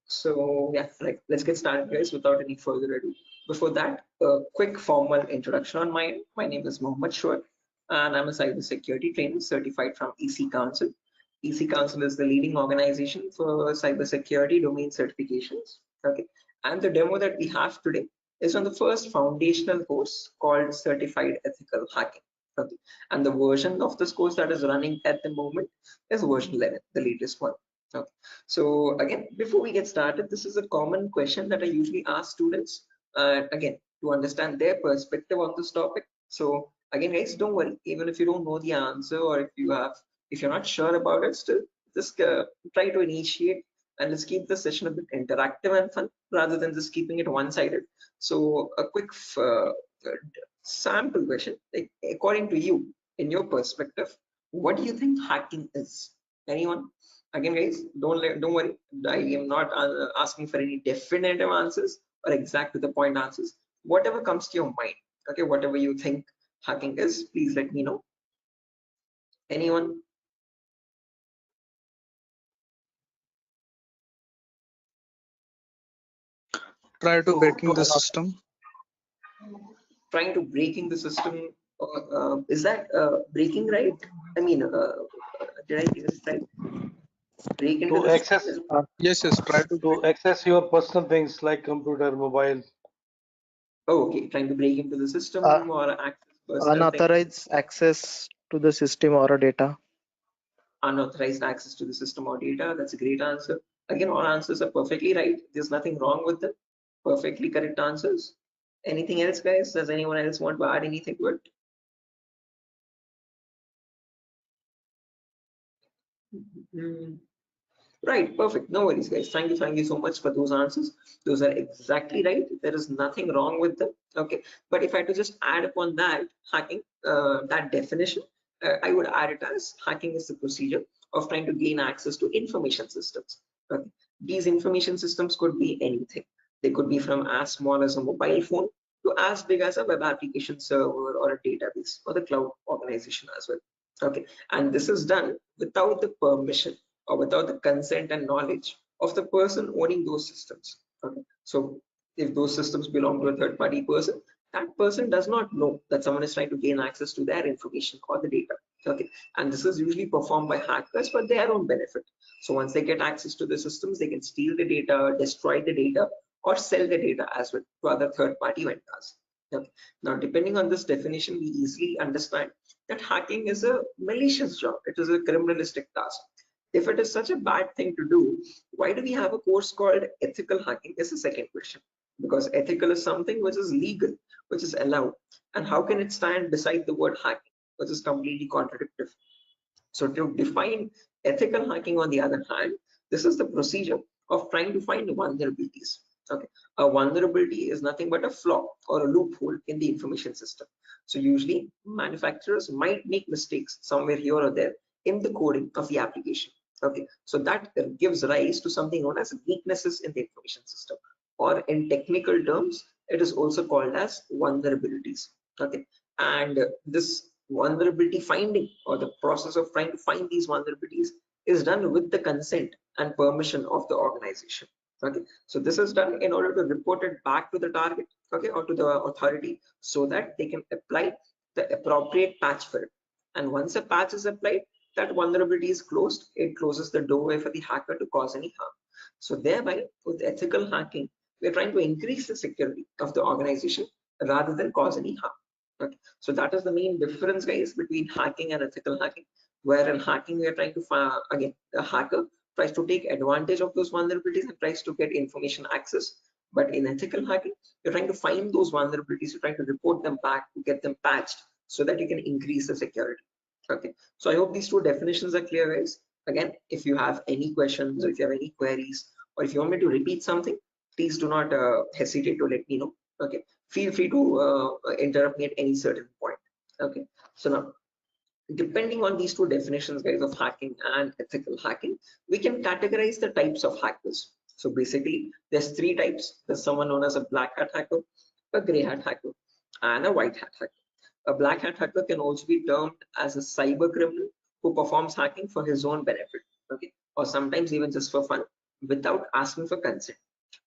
So yeah, like let's get started, guys, without any further ado. Before that, a quick formal introduction on my end. My name is Mohammed Shoaib, and I'm a cybersecurity trainer certified from EC Council. EC Council is the leading organization for cybersecurity domain certifications. Okay, and the demo that we have today is on the first foundational course called Certified Ethical Hacking. Okay, and the version of this course that is running at the moment is version 11, the latest one. Okay. So again, before we get started, this is a common question that I usually ask students, again, to understand their perspective on this topic. So again, guys, don't worry, even if you don't know the answer, or if you're not sure about it, still just try to initiate, and let's keep the session a bit interactive and fun rather than just keeping it one-sided. So a quick sample question, like according to you, in your perspective, what do you think hacking is? Anyone? Again, guys, don't worry, I am not asking for any definitive answers or exact to the point answers. Whatever comes to your mind, okay, whatever you think hacking is, please let me know. Anyone? Try to breaking the system. Trying to breaking the system, is that breaking, right? I mean, did I get it right? Break into To the system access Yes, try to to access your personal things like computer, mobile. Oh, okay, trying to break into the system Uh, or access personal things. Unauthorized access to the system or data. Unauthorized access to the system or data. That's a great answer. Again, all answers are perfectly right. There's nothing wrong with them. Perfectly correct answers. Anything else, guys? Does anyone else want to add anything to it? Right, perfect. No worries, guys. Thank you so much for those answers. Those are exactly right. There is nothing wrong with them. Okay, but if I had to just add upon that hacking, that definition, I would add it as hacking is the procedure of trying to gain access to information systems. Okay, these information systems could be anything. They could be from as small as a mobile phone to as big as a web application server or a database or the cloud organization as well. Okay, and this is done without the permission or without the consent and knowledge of the person owning those systems. Okay, so if those systems belong to a third party person, that person does not know that someone is trying to gain access to their information or the data. Okay, and this is usually performed by hackers for their own benefit. So once they get access to the systems, they can steal the data, destroy the data, or sell the data as well to other third party vendors. Okay. Now, depending on this definition, we easily understand that hacking is a malicious job. It is a criminalistic task. If it is such a bad thing to do, why do we have a course called ethical hacking is the second question. Because ethical is something which is legal, which is allowed. And how can it stand beside the word hacking, which is completely contradictory? So to define ethical hacking, on the other hand, this is the procedure of trying to find vulnerabilities. Okay, a vulnerability is nothing but a flaw or a loophole in the information system. So usually manufacturers might make mistakes somewhere here or there in the coding of the application. Okay, so that gives rise to something known as weaknesses in the information system, or in technical terms, it is also called as vulnerabilities. Okay, and this vulnerability finding, or the process of trying to find these vulnerabilities, is done with the consent and permission of the organization. Okay, so this is done in order to report it back to the target, okay, or to the authority, so that they can apply the appropriate patch for it. And once a patch is applied, that vulnerability is closed. It closes the doorway for the hacker to cause any harm. So thereby, with ethical hacking, we're trying to increase the security of the organization rather than cause any harm. Okay, so that is the main difference, guys, between hacking and ethical hacking. Where in hacking, we are trying to find, again, the hacker tries to take advantage of those vulnerabilities and tries to get information access. But in ethical hacking, you're trying to find those vulnerabilities, you're trying to report them back to get them patched so that you can increase the security. Okay, so I hope these two definitions are clear, guys. Again, if you have any questions, or if you have any queries, or if you want me to repeat something, please do not hesitate to let me know. Okay, feel free to interrupt me at any certain point. Okay, so now, depending on these two definitions, guys, of hacking and ethical hacking, we can categorize the types of hackers. So basically, there's three types. There's someone known as a black hat hacker, a gray hat hacker, and a white hat hacker. A black hat hacker can also be termed as a cyber criminal who performs hacking for his own benefit, okay, or sometimes even just for fun, without asking for consent.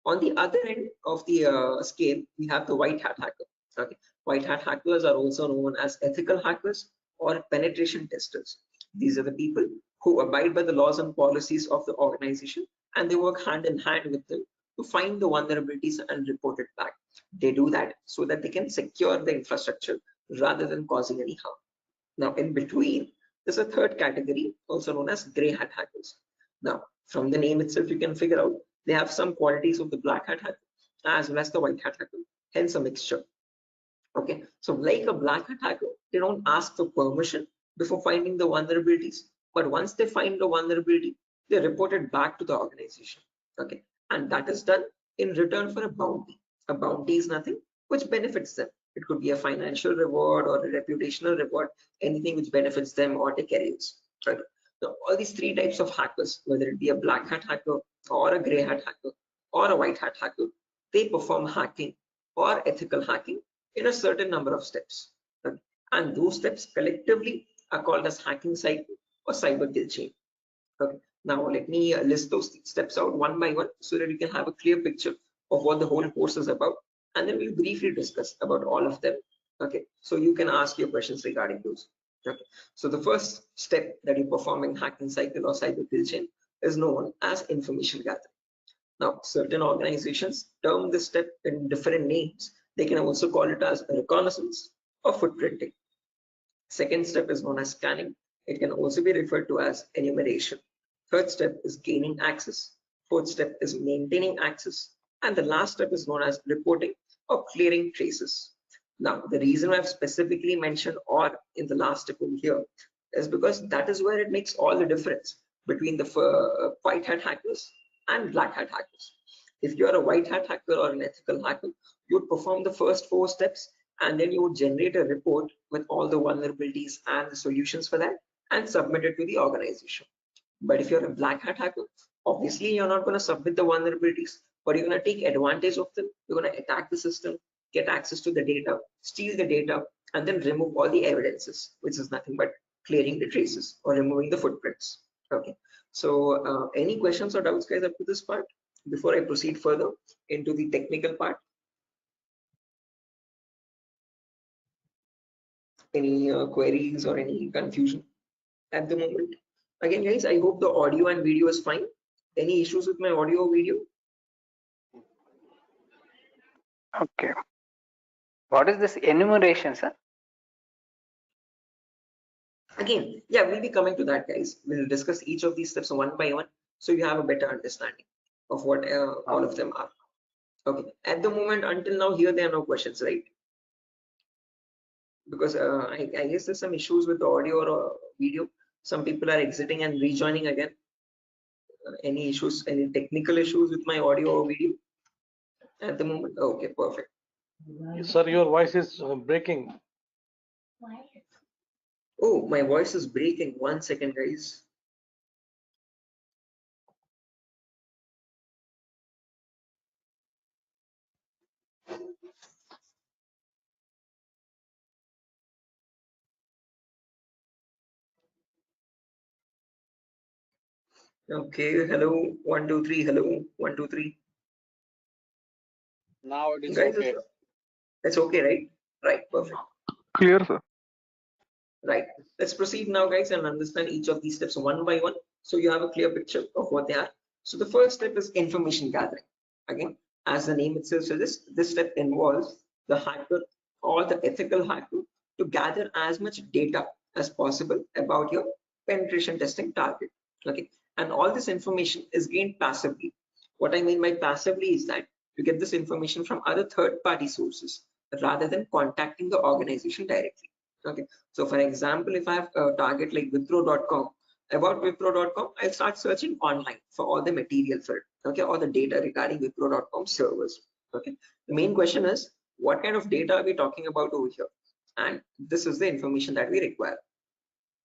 On the other end of the scale, we have the white hat hacker. Okay, white hat hackers are also known as ethical hackers or penetration testers. These are the people who abide by the laws and policies of the organization, and they work hand in hand with them to find the vulnerabilities and report it back. They do that so that they can secure the infrastructure rather than causing any harm. Now, in between, there's a third category, also known as gray hat hackers. Now, from the name itself, you can figure out they have some qualities of the black hat hacker as well as the white hat hacker, hence a mixture. Okay, so like a black hat hacker, they don't ask for permission before finding the vulnerabilities, but once they find the vulnerability, they report it back to the organization. Okay, and that is done in return for a bounty. A bounty is nothing which benefits them. It could be a financial reward or a reputational reward, anything which benefits them or their careers. Right. So all these three types of hackers, whether it be a black hat hacker or a gray hat hacker or a white hat hacker, they perform hacking or ethical hacking in a certain number of steps. Okay. And those steps collectively are called as hacking cycle or cyber kill chain. Okay. Now let me list those steps out one by one so that you can have a clear picture of what the whole course is about, and then we'll briefly discuss about all of them. Okay, so you can ask your questions regarding those. Okay, so the first step that you perform in hacking cycle or cyber kill chain is known as information gathering. Now, certain organizations term this step in different names. They can also call it as reconnaissance or footprinting. Second step is known as scanning. It can also be referred to as enumeration. Third step is gaining access. Fourth step is maintaining access. And the last step is known as reporting or clearing traces. Now, the reason I've specifically mentioned "or" in the last step over here is because that is where it makes all the difference between the white hat hackers and black hat hackers. If you're a white hat hacker or an ethical hacker, you would perform the first 4 steps and then you would generate a report with all the vulnerabilities and the solutions for that and submit it to the organization. But if you're a black hat hacker, obviously you're not going to submit the vulnerabilities, but you're going to take advantage of them. You're going to attack the system, get access to the data, steal the data, and then remove all the evidences, which is nothing but clearing the traces or removing the footprints. Okay, so any questions or doubts, guys, up to this part before I proceed further into the technical part? Any queries or any confusion at the moment? Again, guys, I hope the audio and video is fine. Any issues with my audio or video? Okay. What is this enumeration, sir? Again, yeah, we'll be coming to that, guys. We'll discuss each of these steps one by one so you have a better understanding of what all of them are. Okay, at the moment, until now, here there are no questions, right? Because I guess there's some issues with the audio or video. Some people are exiting and rejoining again. Any issues, any technical issues with my audio or video at the moment? Okay, perfect. Sir, your voice is breaking. Oh, my voice is breaking. 1 second, guys. Okay, hello, 1 2 3, hello, 1 2 3. Now it is Guys, okay. it's okay, right? Right, perfect. Clear, sir. Right, let's proceed now, guys, and understand each of these steps one by one so you have a clear picture of what they are. So the first step is information gathering. Again, as the name itself suggests, this step involves the hacker or the ethical hacker to gather as much data as possible about your penetration testing target. Okay, and all this information is gained passively. What I mean by passively is that you get this information from other third-party sources rather than contacting the organization directly. Okay, so for example, if I have a target like Wipro.com, about Wipro.com, I'll start searching online for all the material for it, okay, all the data regarding Wipro.com servers. Okay, the main question is, what kind of data are we talking about over here? And this is the information that we require.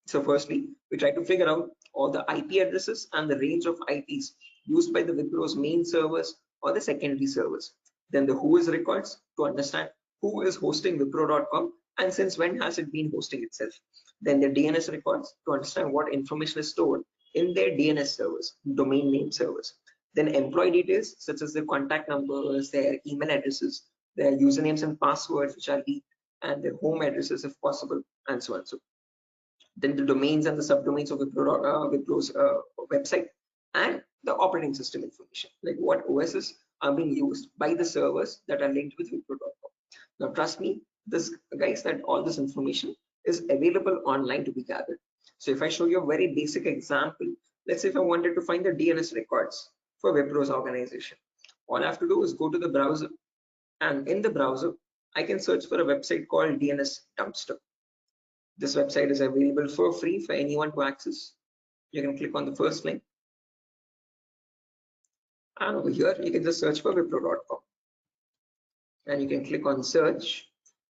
So firstly, we try to figure out all the IP addresses and the range of IPs used by the Wipro's main servers or the secondary servers. Then the who is records to understand who is hosting Wipro.com and since when has it been hosting itself. Then the DNS records to understand what information is stored in their DNS servers, domain name servers. Then employee details such as their contact numbers, their email addresses, their usernames and passwords which are leaked, and their home addresses if possible, and so on. So then the domains and the subdomains of Wipro's website, and the operating system information, like what OSs are being used by the servers that are linked with Wipro.com. Now trust me, this guys, that all this information is available online to be gathered. So if I show you a very basic example, let's say if I wanted to find the DNS records for Wipro's organization, all I have to do is go to the browser, and in the browser I can search for a website called DNS Dumpster. This website is available for free for anyone to access. You can click on the first link, and over here you can just search for Wipro.com, and you can click on search,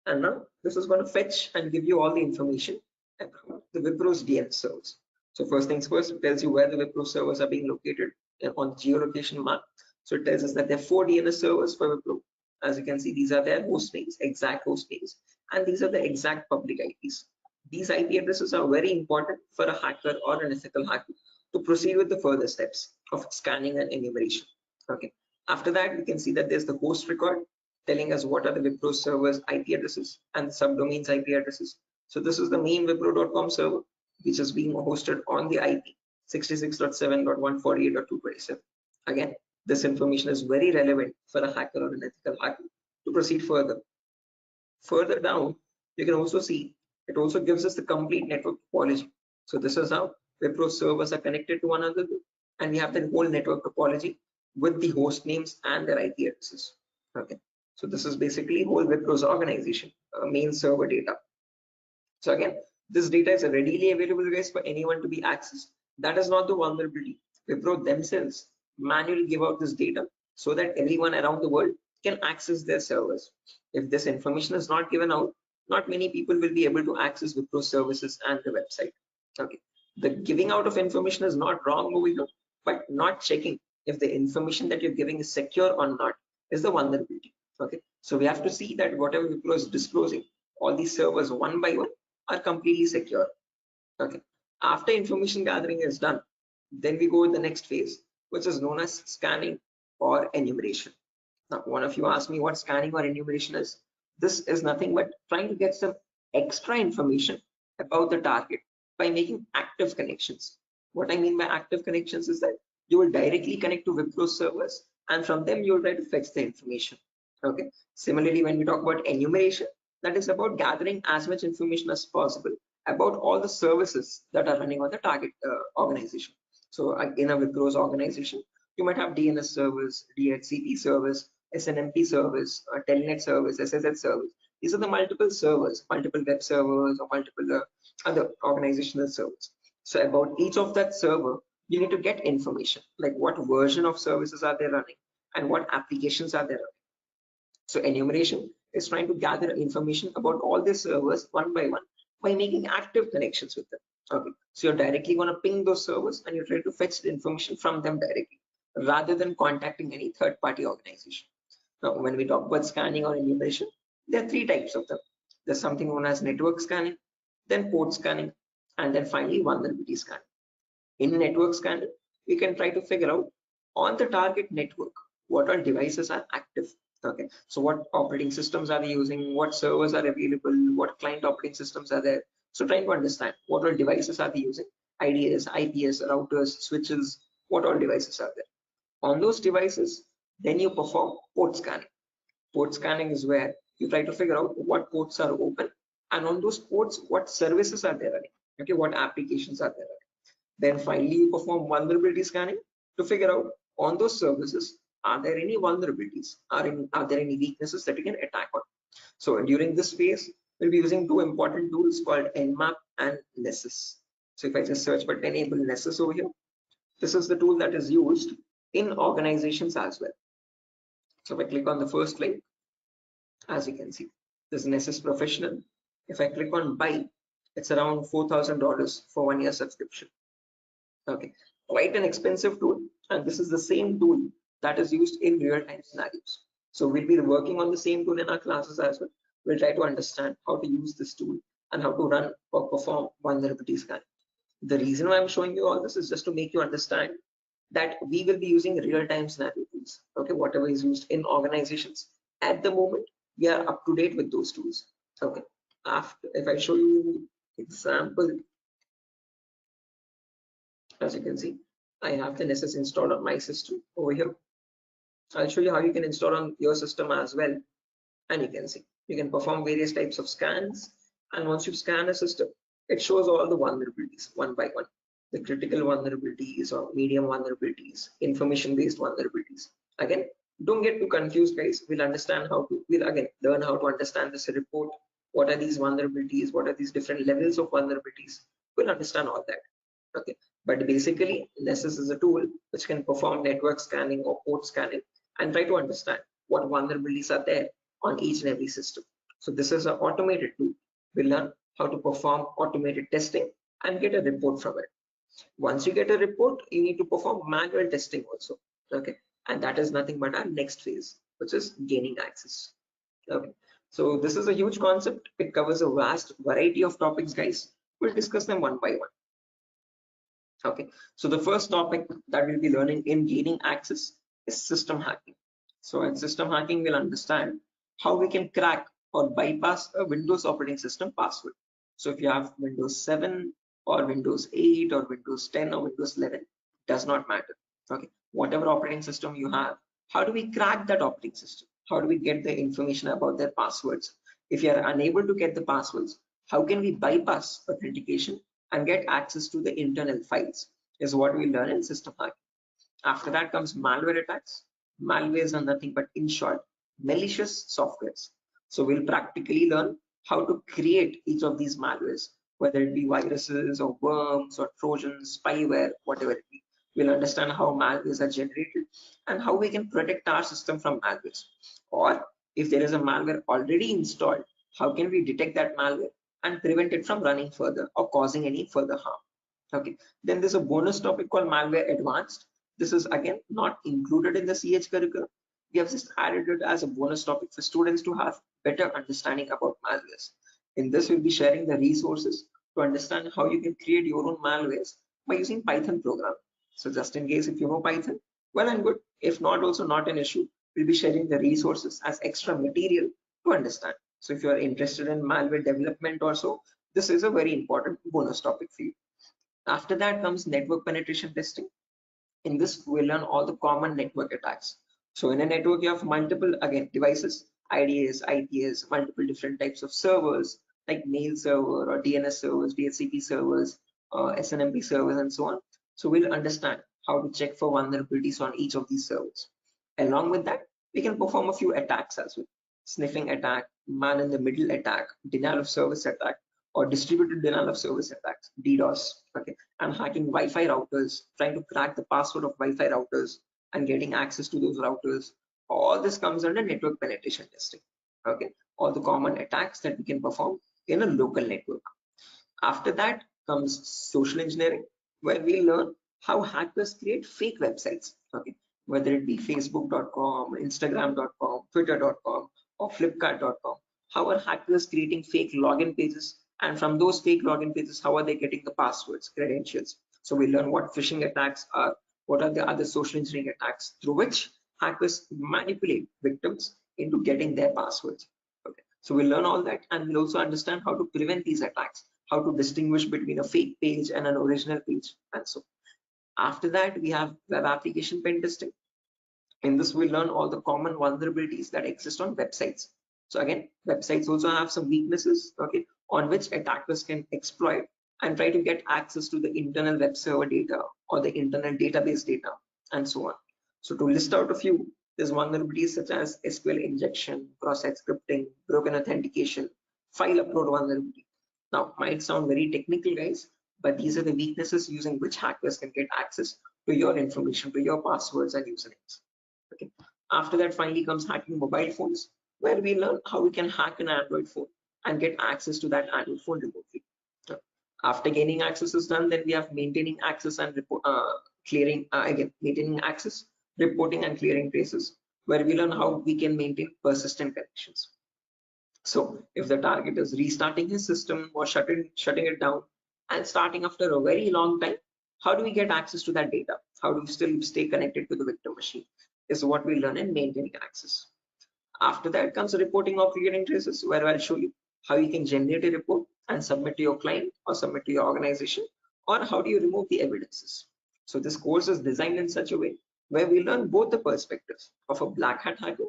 and now this is going to fetch and give you all the information about the Wipro's DNS servers. So first things first, it tells you where the Wipro servers are being located on geolocation map. So it tells us that there are 4 DNS servers for Wipro. As you can see, these are their host names, exact host names, and these are the exact public IPs. These IP addresses are very important for a hacker or an ethical hacker to proceed with the further steps of scanning and enumeration. Okay. After that, we can see that there's the host record telling us what are the Wipro servers IP addresses and subdomains IP addresses. So this is the main Wipro.com server, which is being hosted on the IP 66.7.148.227. Again, this information is very relevant for a hacker or an ethical hacker to proceed further. Further down, you can also see it also gives us the complete network topology. So this is how Wipro servers are connected to one another, and we have the whole network topology with the host names and their IP addresses. Okay, so this is basically whole Wipro's organization main server data. So again, this data is readily available, guys, for anyone to be accessed. That is not the vulnerability. Wipro themselves manually give out this data so that everyone around the world can access their servers. If this information is not given out, not many people will be able to access Wipro services and the website. Okay, the giving out of information is not wrong over here, but not checking if the information that you're giving is secure or not is the vulnerability. Okay, so we have to see that whatever Wipro is disclosing, all these servers one by one are completely secure. Okay, after information gathering is done, then we go with the next phase, which is known as scanning or enumeration. Now, one of you asked me what scanning or enumeration is. This is nothing but trying to get some extra information about the target by making active connections. What I mean by active connections is that you will directly connect to Wipro servers, and from them you will try to fetch the information. Okay. Similarly, when we talk about enumeration, that is about gathering as much information as possible about all the services that are running on the target organization. So in a Wipro's organization, you might have DNS servers, DHCP servers, SNMP service, Telnet service, SSH service. These are the multiple servers, multiple web servers, or multiple other organizational servers. So about each of that server, you need to get information, like what version of services are they running and what applications are they running. So enumeration is trying to gather information about all the servers one by one by making active connections with them. Okay, so you're directly going to ping those servers and you try to fetch the information from them directly rather than contacting any third-party organization. Now, when we talk about scanning or enumeration, there are 3 types of them. There's something known as network scanning, then port scanning, and then finally vulnerability scanning. In network scanning, we can try to figure out on the target network what all devices are active. Okay, so what operating systems are they using, what servers are available, what client operating systems are there. So trying to understand what all devices are they using, IDS, IPS, routers, switches, what all devices are there. On those devices, then you perform port scanning. Port scanning is where you try to figure out what ports are open, and on those ports, what services are there running. Okay, what applications are there running. Then finally, you perform vulnerability scanning to figure out on those services, are there any vulnerabilities? Are there any weaknesses that you can attack on? So during this phase, we'll be using 2 important tools called Nmap and Nessus. So if I just search for enable Nessus over here, this is the tool that is used in organizations as well. So if I click on the first link, as you can see, this is Nessus Professional. If I click on buy, it's around $4,000 for 1 year subscription. Okay, quite an expensive tool, and this is the same tool that is used in real-time scenarios. So we'll be working on the same tool in our classes as well. We'll try to understand how to use this tool and how to run or perform vulnerability scanning. The reason why I'm showing you all this is just to make you understand that we will be using real-time scenario tools. Okay, whatever is used in organizations at the moment, we are up to date with those tools. Okay, after if I show you example, as you can see, I have the Nessus installed on my system over here. I'll show you how you can install on your system as well, and you can see you can perform various types of scans, and once you scan a system, it shows all the vulnerabilities one by one, the critical vulnerabilities or medium vulnerabilities, information based vulnerabilities. Again, don't get too confused, guys. We'll again learn how to understand this report. What are these vulnerabilities? What are these different levels of vulnerabilities? We'll understand all that. Okay, but basically Nessus is a tool which can perform network scanning or port scanning and try to understand what vulnerabilities are there on each and every system. So this is an automated tool. We'll learn how to perform automated testing and get a report from it. Once you get a report, you need to perform manual testing also. Okay, and that is nothing but our next phase, which is gaining access. Okay, so this is a huge concept. It covers a vast variety of topics, guys. We'll discuss them one by one. Okay, so the first topic that we'll be learning in gaining access is system hacking. So in system hacking, we'll understand how we can crack or bypass a Windows operating system password. So if you have Windows 7 or Windows 8 or Windows 10 or Windows 11, does not matter. Okay, whatever operating system you have, how do we crack that operating system? How do we get the information about their passwords? If you are unable to get the passwords, how can we bypass authentication and get access to the internal files, is what we learn in system hacking. After that comes malware attacks. Malwares are nothing but, in short, malicious softwares. So we'll practically learn how to create each of these malwares, whether it be viruses or worms or trojans, spyware, whatever it be. We'll understand how malwares are generated and how we can protect our system from malwares. Or if there is a malware already installed, how can we detect that malware and prevent it from running further or causing any further harm. Okay, then there's a bonus topic called malware advanced. This is again not included in the CH curriculum. We have just added it as a bonus topic for students to have better understanding about malwares. In this, we'll be sharing the resources to understand how you can create your own malwares by using Python program. So just in case if you know Python, well and good. If not, also not an issue. We'll be sharing the resources as extra material to understand. So if you are interested in malware development or so, this is a very important bonus topic for you. After that comes network penetration testing. In this, we'll learn all the common network attacks. So in a network, you have multiple, again, devices, IDS, IPS, multiple different types of servers like mail server or DNS servers, DHCP servers, SNMP servers, and so on. So we'll understand how to check for vulnerabilities on each of these servers. Along with that, we can perform a few attacks as well. Sniffing attack, man in the middle attack, denial of service attack, or distributed denial of service attacks, DDoS. Okay, and hacking Wi-Fi routers, trying to crack the password of Wi-Fi routers and getting access to those routers. All this comes under network penetration testing. Okay, all the common attacks that we can perform in a local network. After that comes social engineering, where we learn how hackers create fake websites. Okay, whether it be facebook.com, instagram.com, twitter.com, or flipkart.com. How are hackers creating fake login pages? And from those fake login pages, how are they getting the passwords, credentials? So we learn what phishing attacks are, what are the other social engineering attacks through which hackers manipulate victims into getting their passwords. Okay, so we'll learn all that, and we'll also understand how to prevent these attacks, how to distinguish between a fake page and an original page, and so. After that, we have web application pen testing. In this, we'll learn all the common vulnerabilities that exist on websites. So again, websites also have some weaknesses, okay, on which attackers can exploit and try to get access to the internal web server data or the internal database data, and so on. So to list out a few, there's vulnerabilities such as SQL injection, cross-site scripting, broken authentication, file upload vulnerability. Now, might sound very technical, guys, but these are the weaknesses using which hackers can get access to your information, to your passwords and usernames. Okay. After that, finally comes hacking mobile phones, where we learn how we can hack an Android phone and get access to that Android phone remotely. After gaining access is done, then we have maintaining access and maintaining access, reporting and clearing traces, where we learn how we can maintain persistent connections. So if the target is restarting his system or shutting it down and starting after a very long time, how do we get access to that data? How do you still stay connected to the victim machine is what we learn in maintaining access. After that comes reporting of recurring traces, where I'll show you how you can generate a report and submit to your client or submit to your organization, or how do you remove the evidences. So this course is designed in such a way where we learn both the perspectives of a black hat hacker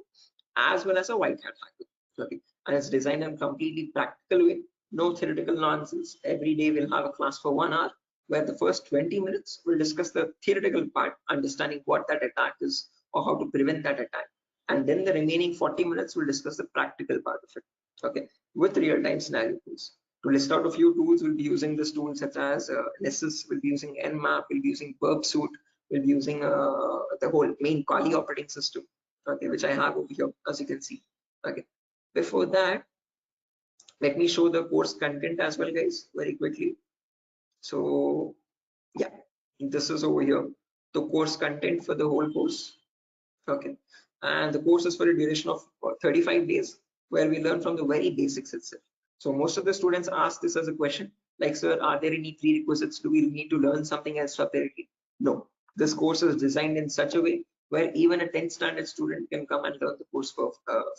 as well as a white hat hacker. Okay. And it's designed in a completely practical way, no theoretical nonsense. Every day we'll have a class for 1 hour where the first 20 minutes we'll discuss the theoretical part, understanding what that attack is or how to prevent that attack. And then the remaining 40 minutes we'll discuss the practical part of it. Okay, with real-time scenario tools. To list out a few tools, we'll be using this tool such as Nessus, we'll be using Nmap, we'll be using Burp Suite, we'll be using the whole main Kali operating system, okay, which I have over here, as you can see. Okay, before that, let me show the course content as well, guys, very quickly. So yeah, this is over here, the course content for the whole course. Okay, and the course is for a duration of 35 days, where we learn from the very basics itself. So most of the students ask this as a question, like, sir, are there any prerequisites? Do we need to learn something else separately? No, this course is designed in such a way where even a 10th standard student can come and learn the course for,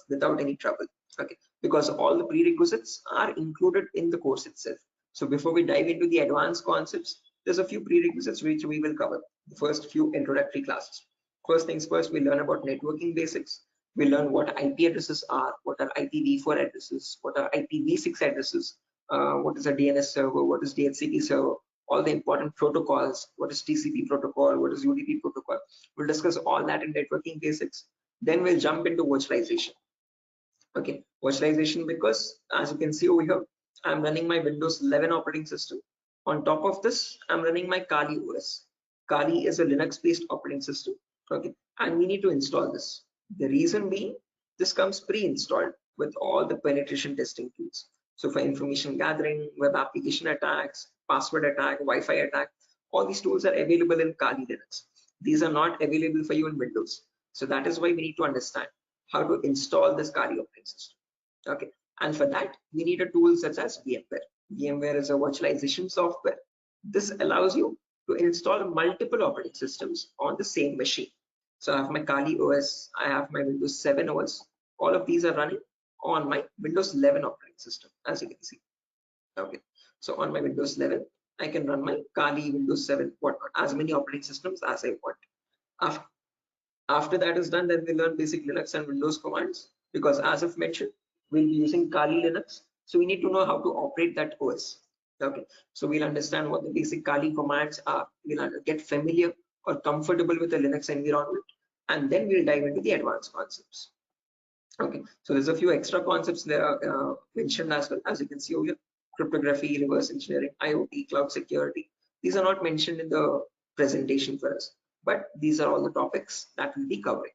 without any trouble. Okay, because all the prerequisites are included in the course itself. So before we dive into the advanced concepts, there's a few prerequisites which we will cover. The first few introductory classes. First things first, we learn about networking basics. We learn what IP addresses are, what are IPv4 addresses, what are IPv6 addresses, what is a DNS server, what is DHCP server, all the important protocols, what is TCP protocol, what is UDP protocol. We'll discuss all that in networking basics. Then we'll jump into virtualization. Okay, virtualization, because as you can see over here, I'm running my Windows 11 operating system. On top of this, I'm running my Kali OS. Kali is a Linux-based operating system. Okay, and we need to install this. The reason being, this comes pre-installed with all the penetration testing tools. So for information gathering, web application attacks, password attack, Wi-Fi attack, all these tools are available in Kali Linux. These are not available for you in Windows. So that is why we need to understand how to install this Kali operating system. Okay, and for that we need a tool such as VMware. VMware is a virtualization software. This allows you to install multiple operating systems on the same machine. So I have my Kali OS, I have my Windows 7 OS. All of these are running on my Windows 11 operating system, as you can see. Okay, so on my Windows 11, I can run my Kali, Windows 7, whatnot, as many operating systems as I want. After that is done, then we learn basic Linux and Windows commands, because as I've mentioned, we'll be using Kali Linux. So we need to know how to operate that OS. Okay, so we'll understand what the basic Kali commands are. We'll get familiar or comfortable with the Linux environment, and then we'll dive into the advanced concepts. Okay, so there's a few extra concepts there mentioned as well, as you can see over here: cryptography, reverse engineering, IoT, cloud security. These are not mentioned in the presentation for us, but these are all the topics that we'll be covering.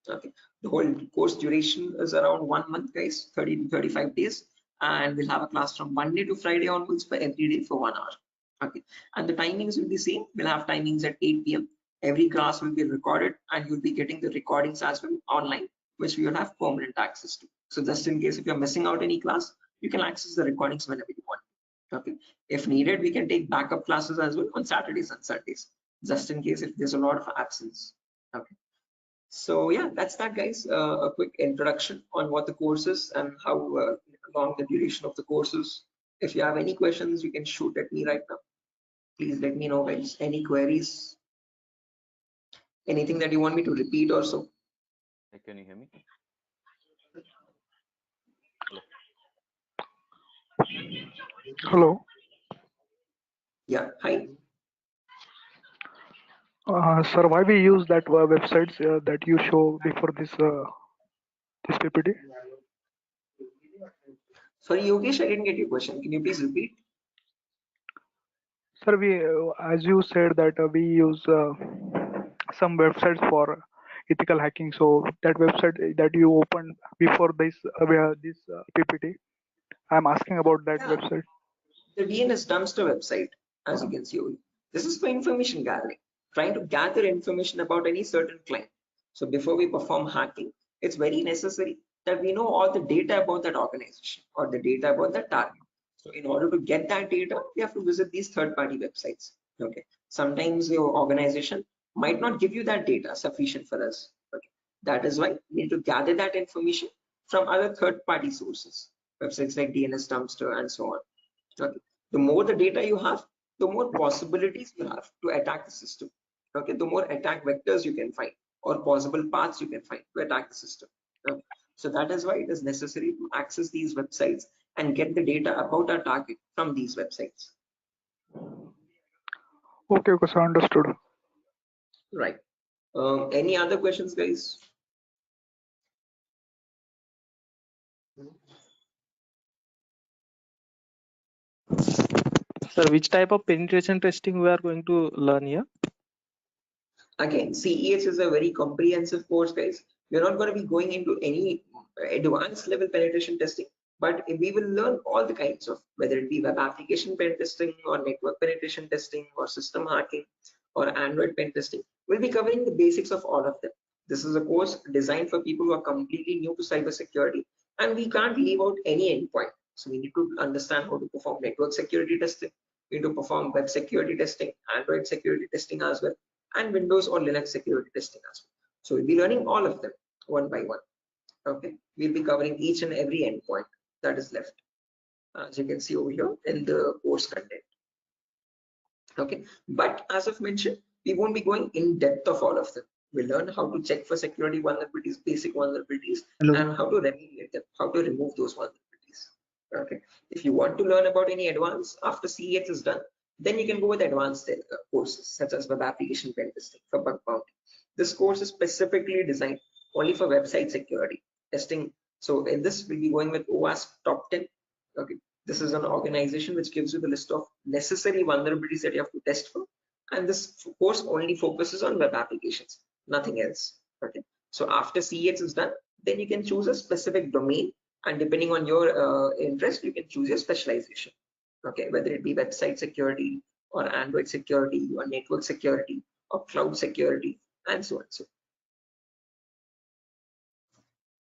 Okay, the whole course duration is around 1 month, guys, 30 to 35 days, and we'll have a class from Monday to Friday onwards for every day for 1 hour. Okay, and the timings will be same. We'll have timings at 8 p.m. Every class will be recorded, and you'll be getting the recordings as well online, which we will have permanent access to. So just in case if you're missing out any class, you can access the recordings whenever you want. Okay, if needed, we can take backup classes as well on Saturdays and Sundays, just in case if there's a lot of absence. Okay, so yeah, that's that, guys. A quick introduction on what the course is and how long the duration of the course is. If you have any questions, you can shoot at me right now. Please let me know, guys. Any queries, anything that you want me to repeat or so. Can you hear me? Hello. Yeah, hi. Sir, why we use that websites that you show before this PPT? Sorry, Yogesh, I didn't get your question. Can you please repeat? Sir, we as you said that we use some websites for ethical hacking. So that website that you opened before this PPT, I'm asking about that Yeah, website. the DNS dumpster website, as you can see over here. This is for information gathering, trying to gather information about any certain client. So before we perform hacking, it's very necessary that we know all the data about that organization or the data about that target. So in order to get that data, we have to visit these third-party websites. Okay. Sometimes your organization might not give you that data sufficient for us. Okay. That is why we need to gather that information from other third-party sources, websites like DNS Dumpster and so on. Okay. The more the data you have, the more possibilities you have to attack the system. Okay. The more attack vectors you can find or possible paths you can find to attack the system. Okay. So that is why it is necessary to access these websites and get the data about our target from these websites. Okay, okay, so understood. Right. Any other questions, guys? Sir, which type of penetration testing we are going to learn here? Again, CEH is a very comprehensive course, guys. We're not going to be going into any advanced level penetration testing, but we will learn all the kinds of, whether it be web application pen testing or network penetration testing or system hacking or Android pen testing. We'll be covering the basics of all of them. This is a course designed for people who are completely new to cybersecurity, and we can't leave out any endpoint. So we need to understand how to perform network security testing. We need to perform web security testing, Android security testing as well, and Windows or Linux security testing as well. So we'll be learning all of them one by one. Okay, we'll be covering each and every endpoint that is left, as you can see over here in the course content. Okay, but as I've mentioned, we won't be going in depth of all of them. We'll learn how to check for security vulnerabilities, basic vulnerabilities, and how to remediate them, how to remove those vulnerabilities. Okay, if you want to learn about any advanced after CEX is done, then you can go with advanced courses such as web application pen testing for bug bounty. This course is specifically designed only for website security testing. So in this, we'll be going with OWASP Top 10. Okay, this is an organization which gives you the list of necessary vulnerabilities that you have to test for, and this course only focuses on web applications, nothing else. Okay, so after CEX is done, then you can choose a specific domain, and depending on your interest, you can choose your specialization. Okay, whether it be website security or Android security or network security or cloud security and so on. So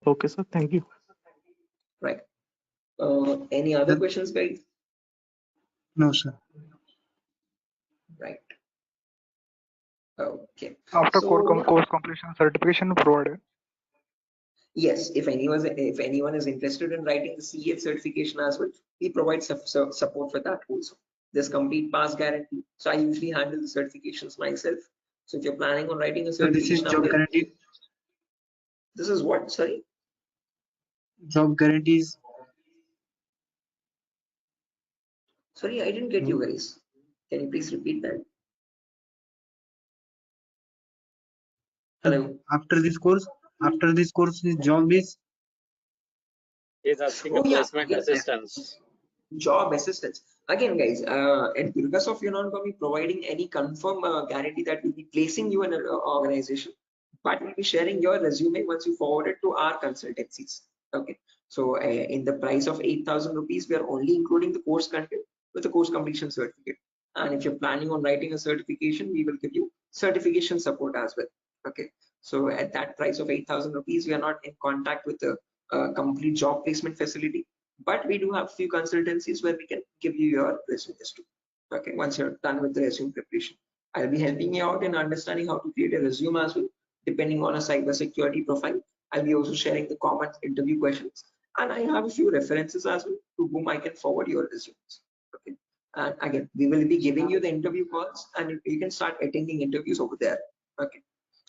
Okay, sir. Thank you. right. Any other questions, guys? No, sir. Right. Okay. After So course completion, certification provided. yes, if anyone is interested in writing the CEF certification as well, we provide support for that also. There's complete pass guarantee. So I usually handle the certifications myself. So if you're planning on writing a So this is certification, job guarantee. this is what? Sorry. Job guarantees. Sorry, I didn't get you guys. Can you please repeat that? Hello. After this course, his job is. He's asking Oh a yeah, placement yeah. assistance. Job assistance. Again, guys, at Durgasoft, you're not going to be providing any confirm guarantee that we'll be placing you in an organization, but we'll be sharing your resume once you forward it to our consultancies. Okay. So in the price of 8,000 rupees, we are only including the course content with the course completion certificate. And if you're planning on writing a certification, we will give you certification support as well. Okay. So at that price of 8,000 rupees, we are not in contact with the complete job placement facility, but we do have few consultancies where we can give you your resumes too. Okay, once you're done with the resume preparation, I'll be helping you out in understanding how to create a resume as well, depending on a cybersecurity profile. I'll be also sharing the common interview questions, and I have a few references as well to whom I can forward your resumes. Okay, and again, we will be giving you the interview calls, and you can start attending interviews over there. Okay,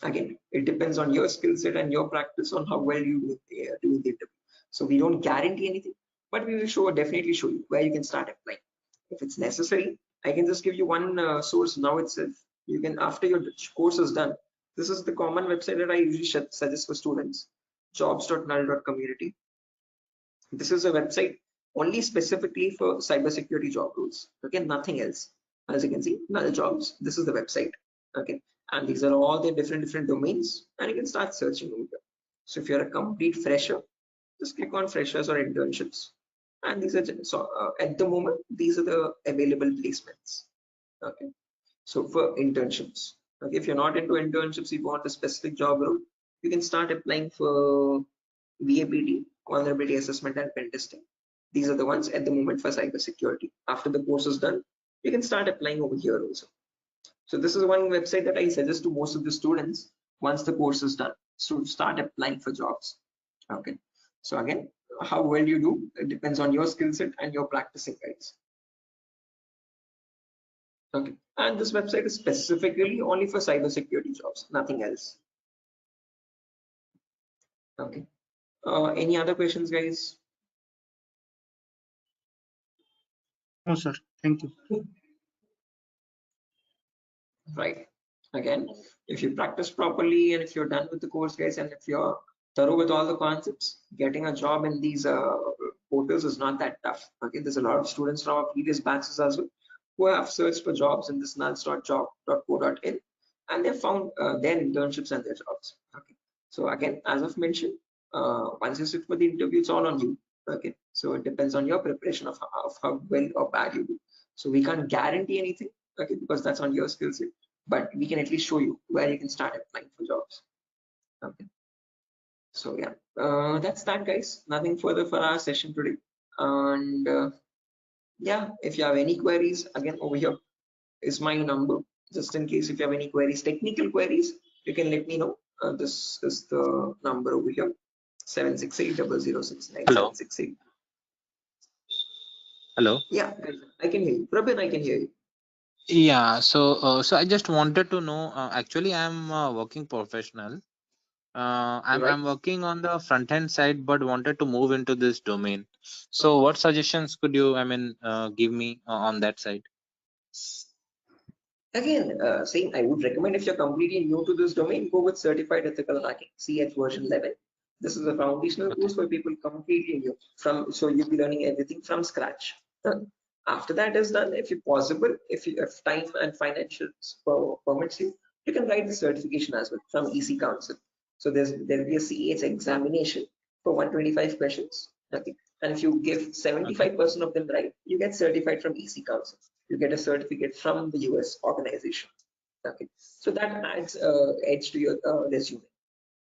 again, it depends on your skill set and your practice on how well you do the interview. So we don't guarantee anything, but we will definitely show you where you can start applying. If it's necessary, I can just give you one source now itself. You can, after your course is done, this is the common website that I usually suggest for students, jobs.null.community. This is a website only specifically for cybersecurity job roles. Okay, nothing else. As you can see, null jobs. This is the website. Okay, and these are all the different domains, and you can start searching over here. So if you're a complete fresher, just click on freshers or internships, and these are at the moment these are the available placements. Okay, so for internships, okay, if you're not into internships, if you want a specific job role, you can start applying for VAPT, vulnerability assessment and pen testing. These are the ones at the moment for cybersecurity. After the course is done, you can start applying over here also. So this is one website that I suggest to most of the students once the course is done, so start applying for jobs. Okay, so again, how well you do, it depends on your skill set and your practicing, guys. Okay, and this website is specifically only for cybersecurity jobs, nothing else. Okay, any other questions, guys? No, sir. Thank you. Right, again, if you practice properly and if you're done with the course, guys, and if you're thorough with all the concepts, getting a job in these portals is not that tough. Okay, there's a lot of students from our previous batches as well who have searched for jobs in this nuns.job.co.in, and they found their internships and their jobs. Okay, so again, as I've mentioned, once you sit for the interview, it's all on you. Okay, so it depends on your preparation of how well or bad you do. So we can't guarantee anything, okay, because that's on your skill set, but we can at least show you where you can start applying for jobs. Okay, so yeah, that's that, guys. Nothing further for our session today. And yeah, if you have any queries, again, over here is my number, just in case if you have any queries, technical queries, you can let me know. This is the number over here, 7680069 Hello. 768. Hello. Yeah, I can hear you. Prabin, I can hear you. Yeah. So I just wanted to know. Actually, I'm a working professional. Right. I'm working on the front end side, but wanted to move into this domain. So, what suggestions could you, give me on that side? Again, same, I would recommend if you're completely new to this domain, go with Certified Ethical Hacking, CH version 11. This is a foundational Okay. course for people completely new so you'll be learning everything from scratch. After that is done, if you possible, if time and financial permits you, you can write the certification as well from EC Council. So there'll be a CH examination for 125 questions. Okay. And if you give 75% of them right, you get certified from EC Council. You get a certificate from the US organization. Okay, so that adds edge to your resume.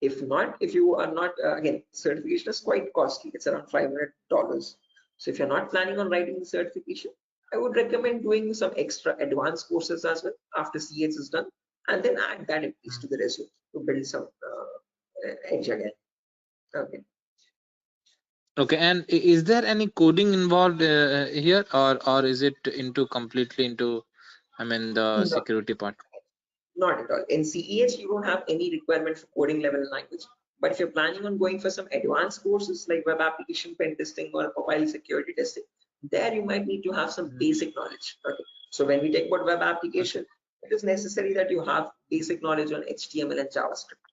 If not, if you are not, again, certification is quite costly. It's around $500. So if you're not planning on writing the certification, I would recommend doing some extra advanced courses as well after CH is done, and then add that at least to the resume to build some edge again. Okay. Okay. And is there any coding involved here, or is it into completely into, the No, security part? not at all. In CEH, you don't have any requirement for coding level language. But if you're planning on going for some advanced courses like web application pen testing or mobile security testing, there you might need to have some basic knowledge. Okay. So when we talk about web application, it is necessary that you have basic knowledge on HTML and JavaScript.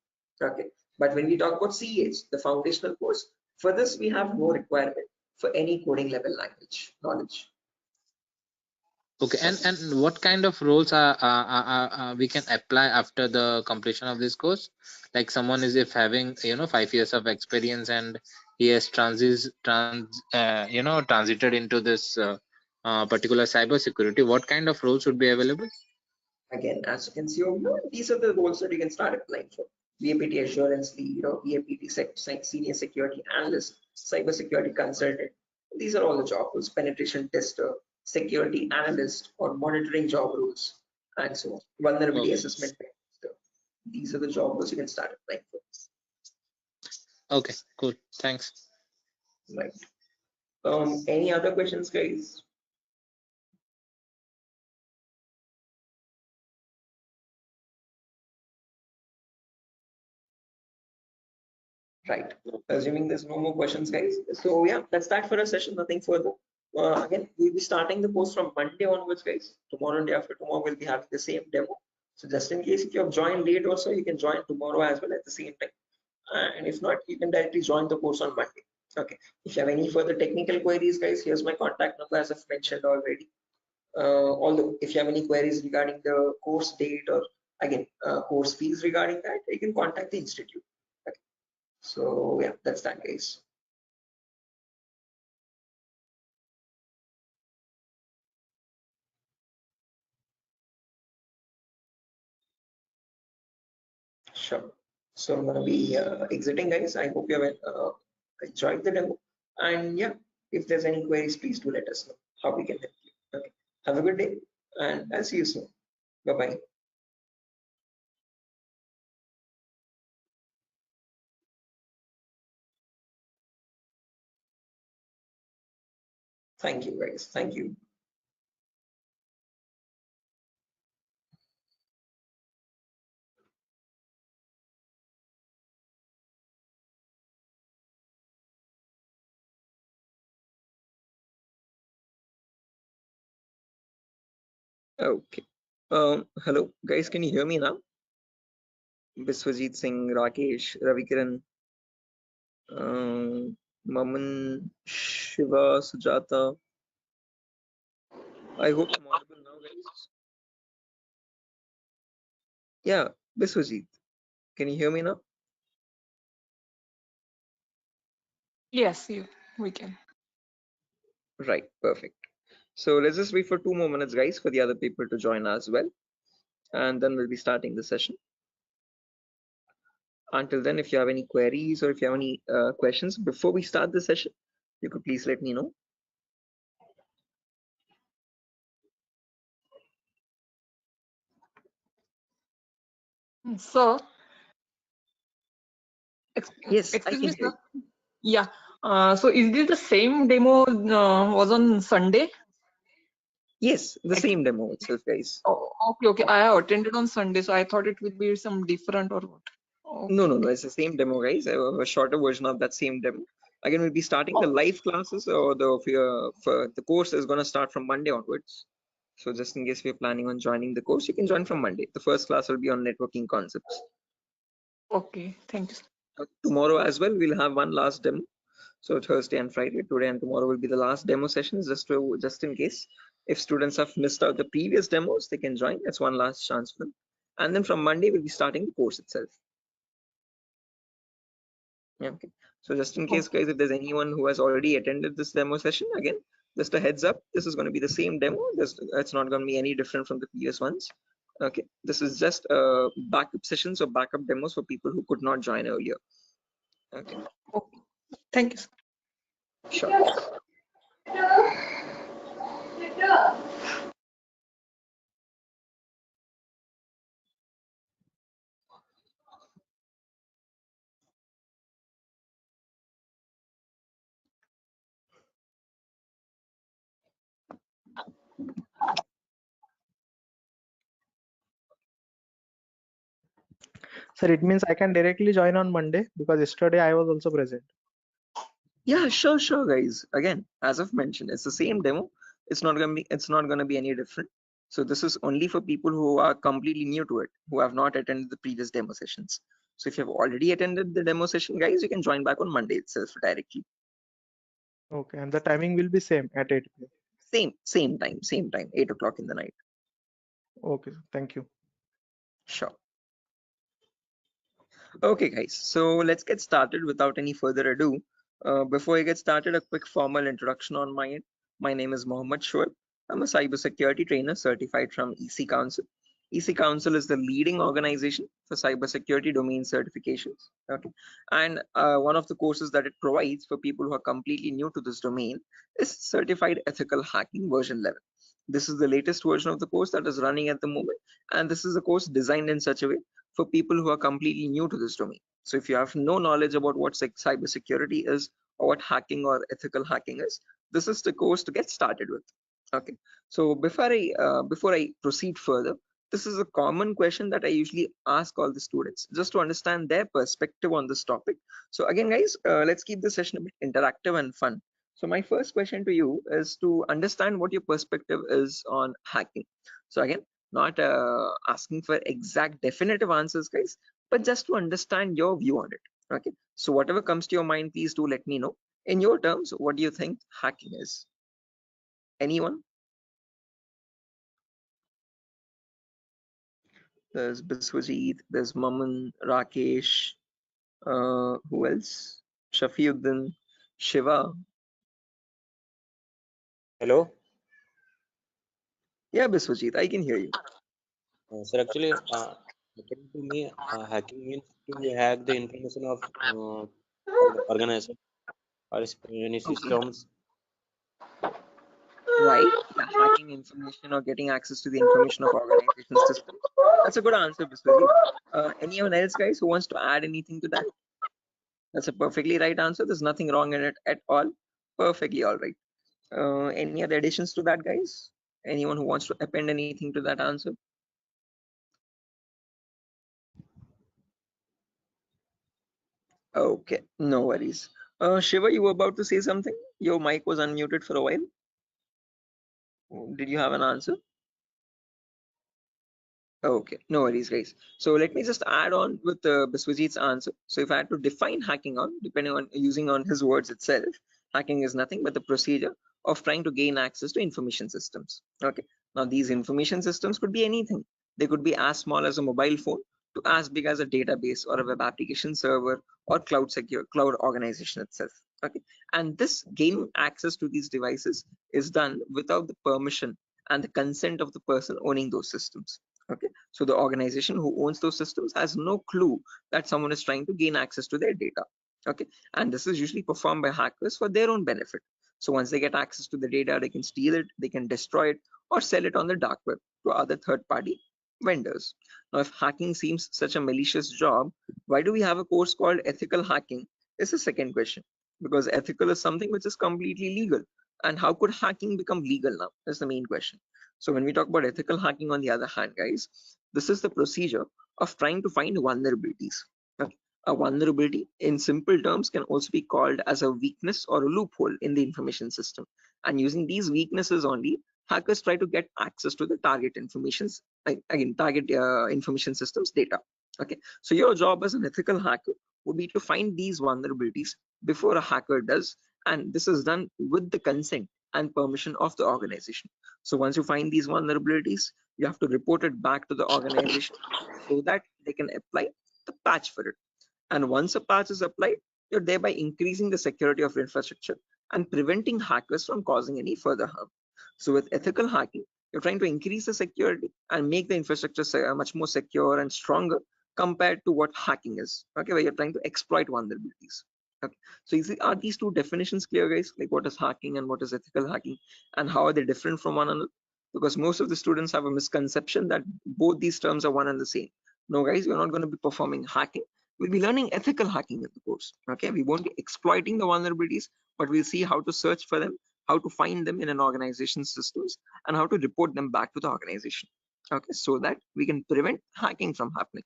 Okay. But when we talk about CEH, the foundational course, for this we have no requirement for any coding level language knowledge. Okay, and what kind of roles are we can apply after the completion of this course? Like someone is if having 5 years of experience and he has transited into this particular cyber security, what kind of roles would be available? Again, as you can see over here, these are the roles that you can start applying for. VAPT assurance lead, VAPT senior security analyst, cyber security consultant. These are all the job roles. Penetration tester, security analyst, or monitoring job roles, and so on. Vulnerability Okay. assessment tester. These are the job roles you can start applying for. Okay, cool. Thanks. Right. Any other questions, guys? Right. Assuming there's no more questions, guys. So yeah, that's that for a session. Nothing further. Again, we'll be starting the course from Monday onwards, guys. Tomorrow and day after tomorrow, we'll be having the same demo. So just in case if you have joined late also, you can join tomorrow as well at the same time. And if not, you can directly join the course on Monday. Okay. If you have any further technical queries, guys, here's my contact number as I've mentioned already. Although if you have any queries regarding the course date or again course fees regarding that, you can contact the institute. Okay. So yeah, that's that, guys. Sure. So I'm gonna be exiting, guys. I hope you have enjoyed the demo. And yeah, if there's any queries, please do let us know how we can help you. Okay. Have a good day, and I'll see you soon. Bye bye. Thank you, guys. Thank you. Okay. Hello, guys. Can you hear me now? Biswajit Singh, Rakesh, Ravikiran, Maman, Shiva, Sujata. I hope I'm audible now, guys. Yeah, Biswajit. Can you hear me now? Yes, we can. Right, perfect. So let's just wait for 2 more minutes, guys, for the other people to join as well. And then we'll be starting the session. Until then, if you have any queries or if you have any questions before we start the session, you could please let me know. So, Yes, I excuse can me, hear sir. you. Yeah. So is this the same demo was on Sunday? Yes, the same demo itself, guys. Oh, okay. I have attended on Sunday, so I thought it would be some different or what. No, Okay. it's the same demo, guys. I have a shorter version of that same demo. Again, we'll be starting the live classes, or the course is going to start from Monday onwards. So just in case we're planning on joining the course, you can join from Monday. The first class will be on networking concepts. Okay, thank you, sir. Tomorrow as well, we'll have one last demo. So Thursday and Friday, today and tomorrow will be the last demo sessions, just in case if students have missed out the previous demos, they can join. That's one last chance for them. And then from Monday, we'll be starting the course itself. Yeah, okay. So just in case, guys, if there's anyone who has already attended this demo session, again, just a heads up, this is going to be the same demo. It's not going to be any different from the previous ones. Okay, this is just backup sessions or backup demos for people who could not join earlier. Okay. Okay. Thank you, sir. Sure. Sir, it means I can directly join on Monday because yesterday I was also present. Yeah, sure, guys. Again, as I've mentioned, it's the same demo. It's not gonna be any different. So this is only for people who are completely new to it, who have not attended the previous demo sessions. So if you have already attended the demo session, guys, you can join back on Monday itself directly. Okay, and the timing will be same at 8 p.m. Same time, 8 o'clock in the night. Okay, thank you. Sure. Okay, guys, so let's get started without any further ado. Before I get started, a quick formal introduction on my end. My name is Mohammed Shoaib. I'm a cybersecurity trainer certified from EC Council. EC Council is the leading organization for cybersecurity domain certifications. Okay, and one of the courses that it provides for people who are completely new to this domain is Certified Ethical Hacking version 11. This is the latest version of the course that is running at the moment, and this is a course designed in such a way for people who are completely new to this domain. So if you have no knowledge about what cybersecurity is or what hacking or ethical hacking is, this is the course to get started with. Okay. So before I proceed further, this is a common question that I usually ask all the students just to understand their perspective on this topic. So again, guys, let's keep this session a bit interactive and fun. So my first question to you is to understand what your perspective is on hacking. So again, not asking for exact definitive answers, guys, but just to understand your view on it. Okay, so whatever comes to your mind, please do let me know. In your terms, what do you think hacking is? Anyone? There's Biswajit, there's Maman, Rakesh, who else? Shafiuddin, Shiva. Hello. Yeah, Biswajit, I can hear you. Sir, actually, according to me, hacking means to hack the information of organization or any Okay. systems. Right. Yeah, hacking information or getting access to the information of organization systems. That's a good answer, Biswajit. Anyone else, guys, who wants to add anything to that? That's a perfectly right answer. There's nothing wrong in it at all. Perfectly all right. Any other additions to that, guys? Anyone who wants to append anything to that answer? Okay, no worries. Shiva, you were about to say something? Your mic was unmuted for a while. Did you have an answer? Okay, no worries, guys. So let me just add on with Biswajit's answer. So if I had to define hacking on, depending on using on his words itself, hacking is nothing but the procedure of trying to gain access to information systems. Okay, now these information systems could be anything. They could be as small as a mobile phone to as big as a database or a web application server or cloud organization itself. Okay, and this gaining access to these devices is done without the permission and the consent of the person owning those systems. Okay, so the organization who owns those systems has no clue that someone is trying to gain access to their data. Okay, and this is usually performed by hackers for their own benefit. So once they get access to the data, they can steal it, they can destroy it, or sell it on the dark web to other third-party vendors. Now, if hacking seems such a malicious job, why do we have a course called ethical hacking? Is the second question. Because ethical is something which is completely legal. And how could hacking become legal now? That's the main question. So when we talk about ethical hacking, on the other hand, guys, this is the procedure of trying to find vulnerabilities. Okay. A vulnerability, in simple terms, can also be called as a weakness or a loophole in the information system. And using these weaknesses only, hackers try to get access to the target informations, target information systems data. Okay, so your job as an ethical hacker would be to find these vulnerabilities before a hacker does, and this is done with the consent and permission of the organization. So once you find these vulnerabilities, you have to report it back to the organization so that they can apply the patch for it. And once a patch is applied, you're thereby increasing the security of infrastructure and preventing hackers from causing any further harm. So with ethical hacking, you're trying to increase the security and make the infrastructure much more secure and stronger compared to what hacking is. Okay, where you're trying to exploit vulnerabilities. Okay, so you see, are these two definitions clear, guys? Like what is hacking and what is ethical hacking, and how are they different from one another? Because most of the students have a misconception that both these terms are one and the same. No, guys, we're not going to be performing hacking. We'll be learning ethical hacking in the course. Okay, we won't be exploiting the vulnerabilities, but we'll see how to search for them, how to find them in an organization's systems, and how to report them back to the organization. Okay, so that we can prevent hacking from happening.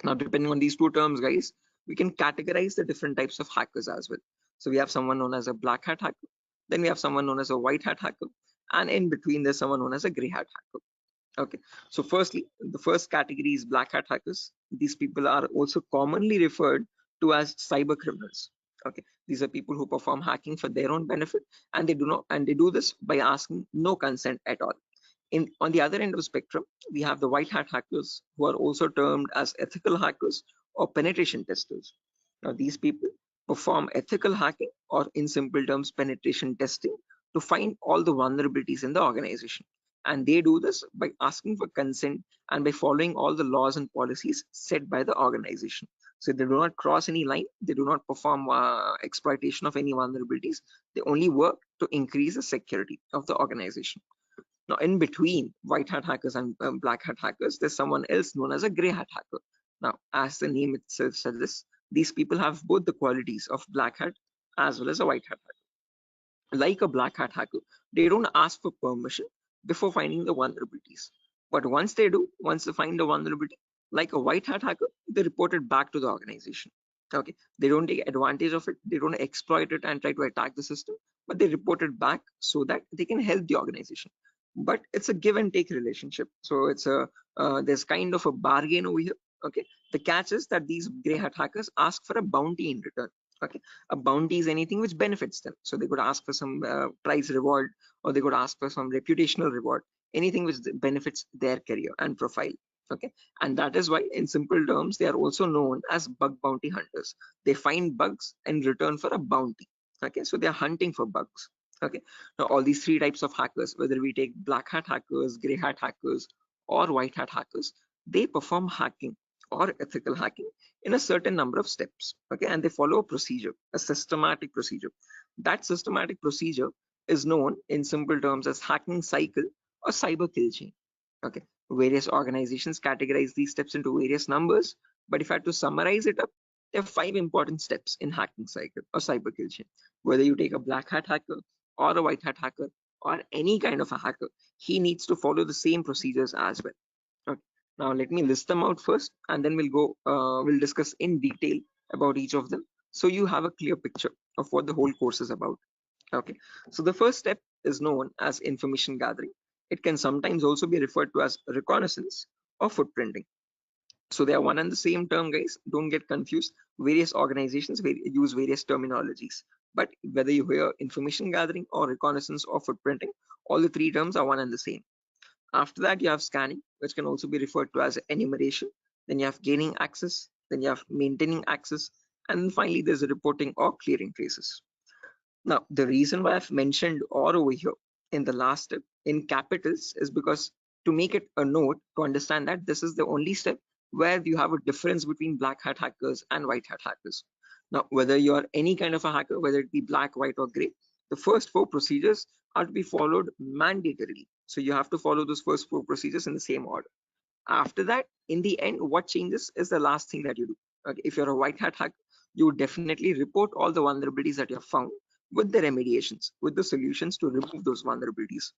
Now, depending on these two terms, guys, we can categorize the different types of hackers as well. So we have someone known as a black hat hacker, then we have someone known as a white hat hacker, and in between there's someone known as a gray hat hacker. Okay, so firstly, the first category is black hat hackers. These people are also commonly referred to as cyber criminals. Okay, these are people who perform hacking for their own benefit, and they do this by asking no consent at all. On the other end of the spectrum, we have the white hat hackers, who are also termed as ethical hackers or penetration testers. Now, these people perform ethical hacking, or in simple terms, penetration testing, to find all the vulnerabilities in the organization. And they do this by asking for consent and by following all the laws and policies set by the organization. So they do not cross any line, they do not perform exploitation of any vulnerabilities, they only work to increase the security of the organization. Now, in between white hat hackers and black hat hackers, there's someone else known as a gray hat hacker. Now, as the name itself suggests, these people have both the qualities of black hat as well as a white hat hacker. Like a black hat hacker, they don't ask for permission before finding the vulnerabilities. But once they do, once they find the vulnerability, like a white hat hacker, they report it back to the organization. Okay, they don't take advantage of it, they don't exploit it and try to attack the system, but they report it back so that they can help the organization. But it's a give and take relationship, so it's a there's kind of a bargain over here. Okay, the catch is that these gray hat hackers ask for a bounty in return. Okay, a bounty is anything which benefits them, so they could ask for some prize reward, or they could ask for some reputational reward, anything which benefits their career and profile. Okay, and that is why in simple terms they are also known as bug bounty hunters. They find bugs in return for a bounty. Okay, so they are hunting for bugs. Okay, now all these three types of hackers, whether we take black hat hackers, gray hat hackers, or white hat hackers, they perform hacking or ethical hacking in a certain number of steps. Okay, and they follow a procedure, a systematic procedure. That systematic procedure is known in simple terms as hacking cycle or cyber kill chain. Okay, various organizations categorize these steps into various numbers, but if I had to summarize it up, there are 5 important steps in hacking cycle or cyber kill chain. Whether you take a black hat hacker, or a white hat hacker or any kind of a hacker, he needs to follow the same procedures as well. Okay. Now let me list them out first, and then we'll discuss in detail about each of them, so you have a clear picture of what the whole course is about. Okay. So the first step is known as information gathering. It can sometimes also be referred to as reconnaissance or footprinting. So they are one and the same term, guys. Don't get confused. Various organizations use various terminologies, but whether you hear information gathering or reconnaissance or footprinting, all the three terms are one and the same. After that, you have scanning, which can also be referred to as enumeration. Then you have gaining access. Then you have maintaining access. And then finally, there's a reporting or clearing traces. Now, the reason why I've mentioned or over here in the last step in capitals is because to make it a note to understand that this is the only step where you have a difference between black hat hackers and white hat hackers. Now, whether you are any kind of a hacker, whether it be black, white, or gray, the first four procedures are to be followed mandatorily. So you have to follow those first four procedures in the same order. After that, in the end, what changes is the last thing that you do. Okay, if you're a white hat hacker, you would definitely report all the vulnerabilities that you have found with the remediations, with the solutions to remove those vulnerabilities.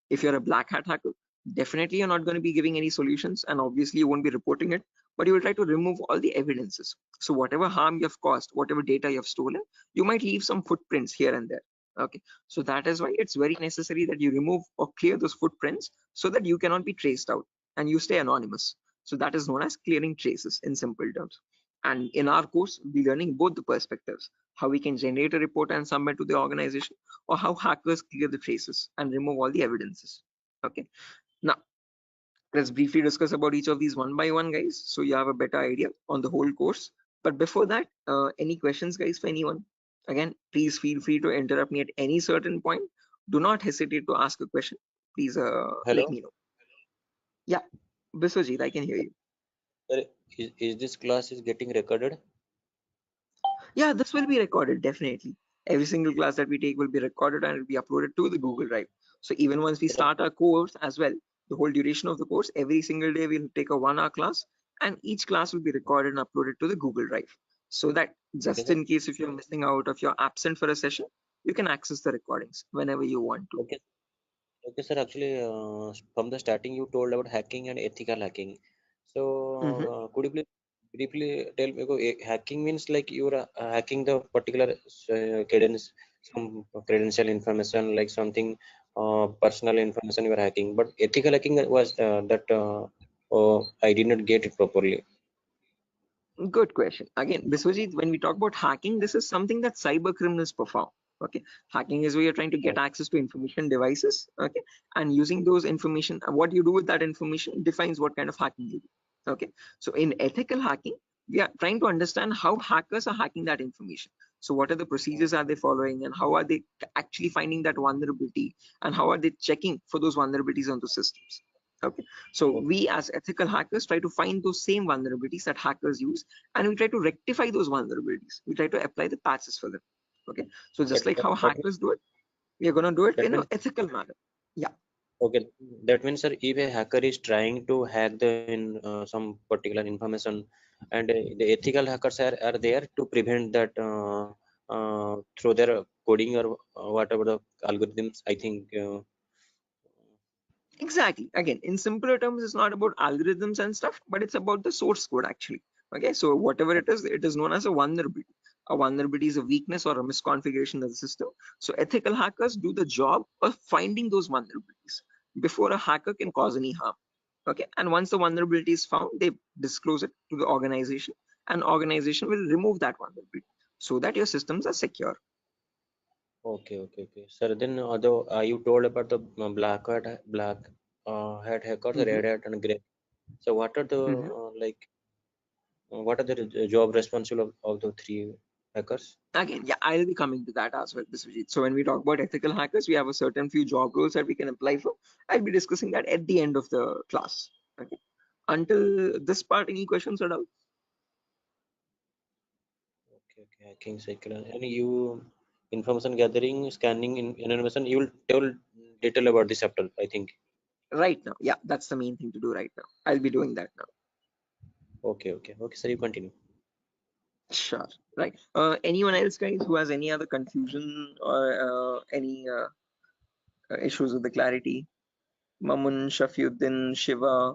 If you're a black hat hacker, definitely you're not going to be giving any solutions, and obviously you won't be reporting it, but you will try to remove all the evidences. So whatever harm you have caused, whatever data you have stolen, you might leave some footprints here and there. Okay, so that is why it's very necessary that you remove or clear those footprints so that you cannot be traced out and you stay anonymous. So that is known as clearing traces in simple terms. And in our course, we'll be learning both the perspectives, how we can generate a report and submit to the organization, or how hackers clear the traces and remove all the evidences. Okay. Now, let's briefly discuss about each of these one by one, guys, so you have a better idea on the whole course. But before that, any questions, guys, for anyone? Again, please feel free to interrupt me at any certain point. Do not hesitate to ask a question. Please let Hello, me know. Yeah, Biswajit, I can hear you. sir. Is this class is getting recorded? Yeah, this will be recorded, definitely. Every single class that we take will be recorded and it will be uploaded to the Google Drive. So even once we start our course as well, the whole duration of the course, every single day we'll take a 1 hour class, and each class will be recorded and uploaded to the Google Drive. So that Okay, just sir. in case if you're missing out, if you're absent for a session, you can access the recordings whenever you want to. Okay, okay, sir. Actually, from the starting, you told about hacking and ethical hacking. So, Mhm. could you please briefly tell me? Hacking means like you're hacking the particular cadence, some credential information, like something personal information you are hacking. But ethical hacking was that oh, I did not get it properly. Good question. Again, Biswajit, when we talk about hacking, this is something that cyber criminals perform. Okay, hacking is where you're trying to get access to information devices. Okay, and using those information, what you do with that information defines what kind of hacking you do. Okay, so in ethical hacking, we are trying to understand how hackers are hacking that information. So what are the procedures are they following, and how are they actually finding that vulnerability, and how are they checking for those vulnerabilities on the systems? Okay, so we as ethical hackers try to find those same vulnerabilities that hackers use, and we try to rectify those vulnerabilities. We try to apply the patches for them. Okay, so Okay, just like how that, hackers do it, we are going to do it that in an means ethical manner. Yeah, okay. That means, sir, if a hacker is trying to hack some particular information, and the ethical hackers are there to prevent that through their coding or whatever the algorithms. I think. exactly. Again, in simpler terms, it's not about algorithms and stuff, but it's about the source code actually. Okay, so whatever it is known as a vulnerability. A vulnerability is a weakness or a misconfiguration of the system. So ethical hackers do the job of finding those vulnerabilities before a hacker can cause any harm. Okay, and once the vulnerability is found, they disclose it to the organization, and organization will remove that vulnerability so that your systems are secure. Okay. Sir, then although you told about the black hat hackers, Mhm, red hat, and gray. So what are the mhm. what are the job responsible of the three hackers? Again, yeah, I'll be coming to that as well, Biswajit. So when we talk about ethical hackers, we have a certain few job roles that we can apply for. I'll be discussing that at the end of the class. Okay. Until this part, any questions or doubts? Okay, hacking cycle. And you information gathering, scanning, in innovation. You will tell detail about this chapter, I think. Right now, yeah, that's the main thing to do right now. I'll be doing that now. Okay. Sir, you continue. Sure. Right. Anyone else, guys, who has any other confusion or any issues with the clarity? Mamun, Shafiuddin, Shiva.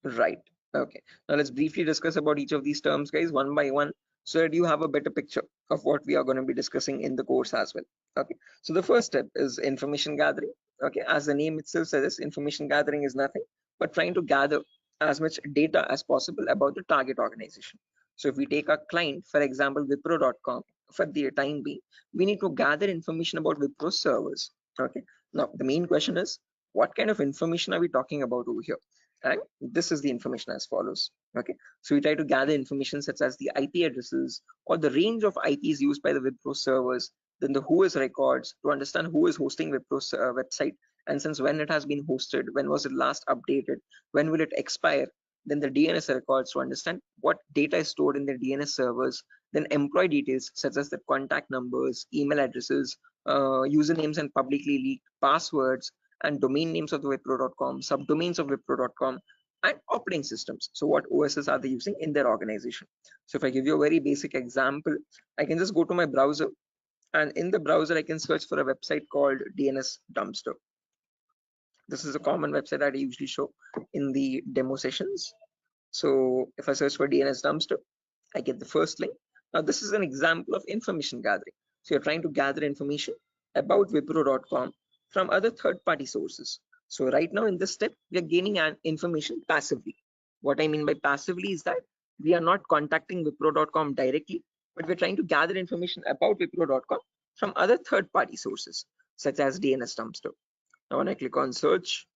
Right. Okay. Now let's briefly discuss about each of these terms, guys, one by one, so that you have a better picture of what we are going to be discussing in the course as well. Okay. So the first step is information gathering. Okay. As the name itself says, information gathering is nothing but trying to gather as much data as possible about the target organization. So if we take our client, for example, Wipro.com, for the time being, we need to gather information about Wipro servers. Okay. Now the main question is, what kind of information are we talking about over here? And this is the information as follows. Okay, so we try to gather information such as the IP addresses or the range of IPs used by the Wipro servers, then the who is records to understand who is hosting Wipro's website, and since when it has been hosted, when was it last updated, when will it expire, then the DNS records to understand what data is stored in the DNS servers, then employee details such as the contact numbers, email addresses, usernames and publicly leaked passwords, and domain names of the Wipro.com, subdomains of Wipro.com, and operating systems. So what OSs are they using in their organization? So if I give you a very basic example, I can just go to my browser, and in the browser I can search for a website called DNS Dumpster. This is a common website that I usually show in the demo sessions. So if I search for DNS Dumpster, I get the first link. Now this is an example of information gathering. So you're trying to gather information about Wipro.com from other third-party sources. So right now in this step, we are gaining information passively. What I mean by passively is that we are not contacting Wipro.com directly, but we're trying to gather information about Wipro.com from other third-party sources, such as DNS Dumpster. Now when I click on search,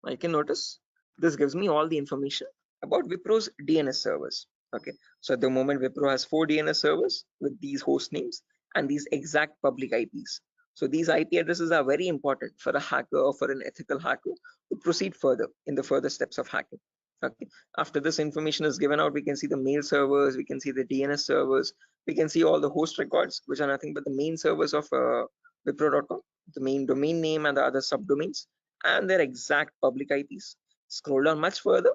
I can notice this gives me all the information about Wipro's DNS servers. Okay, so at the moment Wipro has 4 DNS servers with these host names and these exact public IPs. So these IP addresses are very important for a hacker or for an ethical hacker to proceed further in the further steps of hacking. Okay, after this information is given out, we can see the mail servers, we can see the DNS servers, we can see all the host records, which are nothing but the main servers of Wipro.com, the main domain name and the other subdomains, and their exact public IPs. Scroll down much further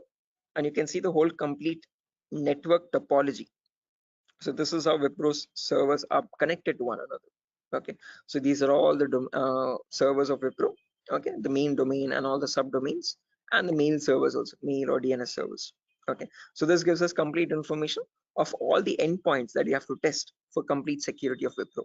and you can see the whole complete network topology. So this is how Wipro's servers are connected to one another. Okay, so these are all the servers of Wipro. Okay, the main domain and all the subdomains, and the mail servers also, mail or DNS servers. Okay, so this gives us complete information of all the endpoints that you have to test for complete security of Wipro.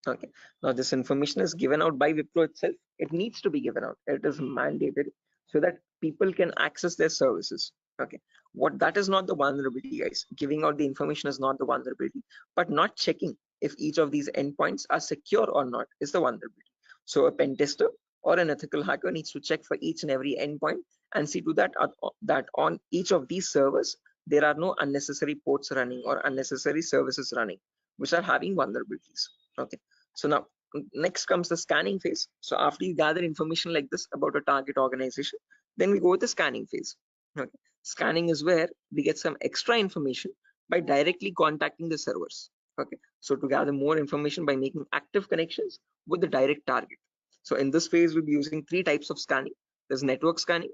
Okay, now this information is given out by Wipro itself. It needs to be given out. It is mandated so that people can access their services. Okay, what that is not the vulnerability, guys. Giving out the information is not the vulnerability, but not checking if each of these endpoints are secure or not is the vulnerability. So a pen tester or an ethical hacker needs to check for each and every endpoint and see to that on each of these servers there are no unnecessary ports running or unnecessary services running which are having vulnerabilities. Okay, so now next comes the scanning phase. So after you gather information like this about a target organization, then we go with the scanning phase. Okay, scanning is where we get some extra information by directly contacting the servers. Okay, so to gather more information by making active connections with the direct target. So in this phase, we'll be using 3 types of scanning. There's network scanning,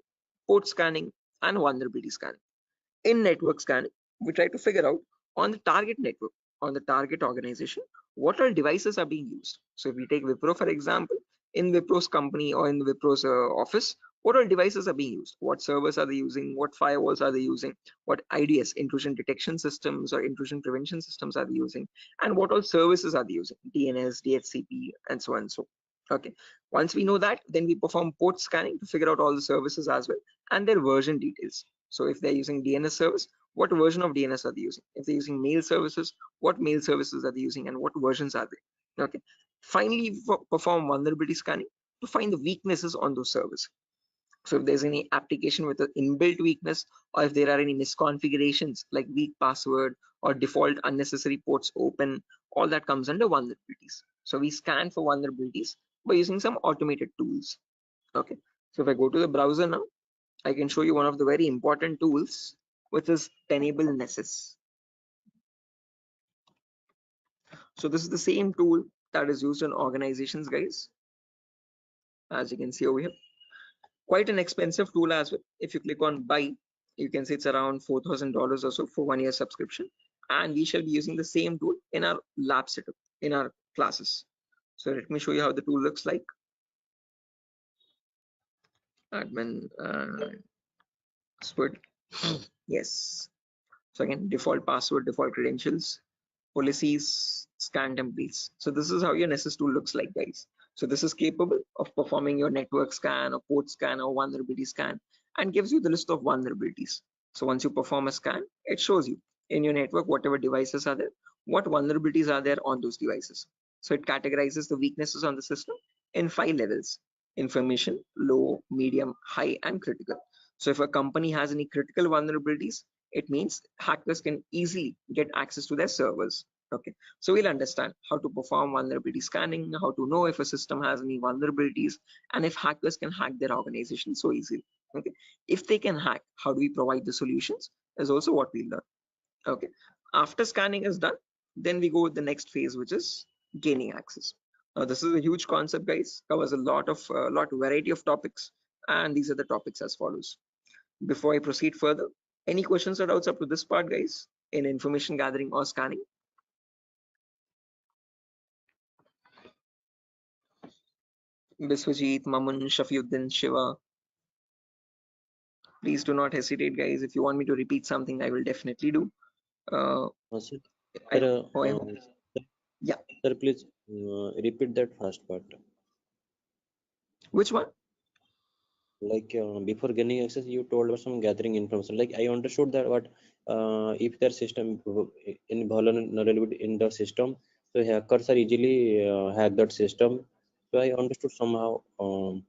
port scanning, and vulnerability scanning. In network scanning, we try to figure out on the target network, on the target organization, what all devices are being used. So if we take Wipro, for example, in Wipro's company or in Wipro's office, what all devices are being used? What servers are they using? What firewalls are they using? What IDS, intrusion detection systems or intrusion prevention systems are they using? And what all services are they using? DNS, DHCP, and so on and so. Okay, once we know that, then we perform port scanning to figure out all the services as well and their version details. So if they're using DNS service, what version of DNS are they using? If they're using mail services, what mail services are they using and what versions are they? Okay. Finally, perform vulnerability scanning to find the weaknesses on those servers. So if there's any application with an inbuilt weakness, or if there are any misconfigurations like weak password or default unnecessary ports open, all that comes under vulnerabilities. So we scan for vulnerabilities by using some automated tools. Okay. So if I go to the browser now, I can show you one of the very important tools, which is Tenable Nessus. So this is the same tool that is used in organizations, guys. As you can see over here, quite an expensive tool as well. If you click on buy, You can say it's around $4,000 or so for 1 year subscription, and we shall be using the same tool in our lab setup in our classes. So let me show you how the tool looks like. Admin password. Yes. So again, default password, default credentials, policies, scan templates. So this is how your Nessus tool looks like, guys. So this is capable of performing your network scan or port scan or vulnerability scan, and gives you the list of vulnerabilities. So once you perform a scan, it shows you in your network whatever devices are there, what vulnerabilities are there on those devices. So it categorizes the weaknesses on the system in 5 levels: information, low, medium, high, and critical. So if a company has any critical vulnerabilities, it means hackers can easily get access to their servers. Okay, so we'll understand how to perform vulnerability scanning, how to know if a system has any vulnerabilities, and if hackers can hack their organization so easily. Okay, if they can hack, how do we provide the solutions is also what we learn. Okay, after scanning is done, then we go with the next phase, which is gaining access. Now this is a huge concept, guys, covers a lot of variety of topics, and these are the topics as follows. Before I proceed further, any questions or doubts up to this part, guys, in information gathering or scanning? Biswajit, Mamun, Shafiuddin, Shiva, please do not hesitate, guys. If you want me to repeat something, I will definitely do. Sir, I sir, hope, yeah. sir, please repeat that first part. Which one? Like before gaining access, you told us some gathering information. Like I understood that what if their system in vulnerability in the system, so hackers are easily hack that system. So I understood somehow. Oh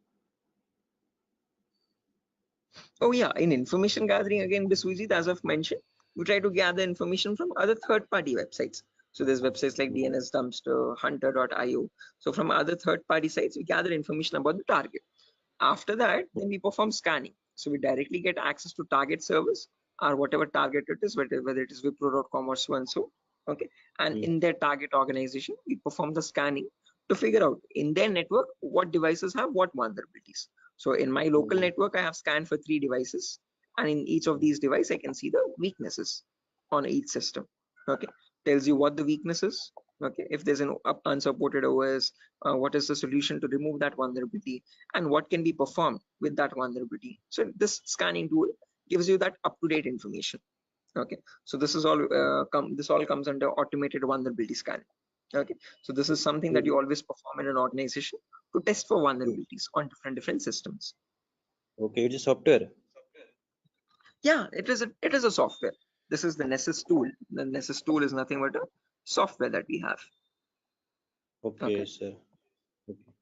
yeah, in information gathering again, Biswajit, as I've mentioned, we try to gather information from other third-party websites. So there's websites like DNS Dumpster, Hunter.io. So from other third-party sites, we gather information about the target. After that, then we perform scanning. So we directly get access to target servers or whatever target it is, whether it is Wipro.com or so and so. Okay. And in their target organization, we perform the scanning to figure out in their network what devices have what vulnerabilities. So in my local network, I have scanned for 3 devices. And in each of these devices, I can see the weaknesses on each system. Okay. Tells you what the weakness is. Okay. If there's an unsupported OS, what is the solution to remove that vulnerability, and what can be performed with that vulnerability. So this scanning tool gives you that up-to-date information. Okay, so this is all this all comes under automated vulnerability scanning. Okay, so this is something that you always perform in an organization to test for vulnerabilities on different systems. Okay, it's a software. Yeah, it is a software. This is the Nessus tool. The Nessus tool is nothing but a software that we have. Okay, sir. Okay.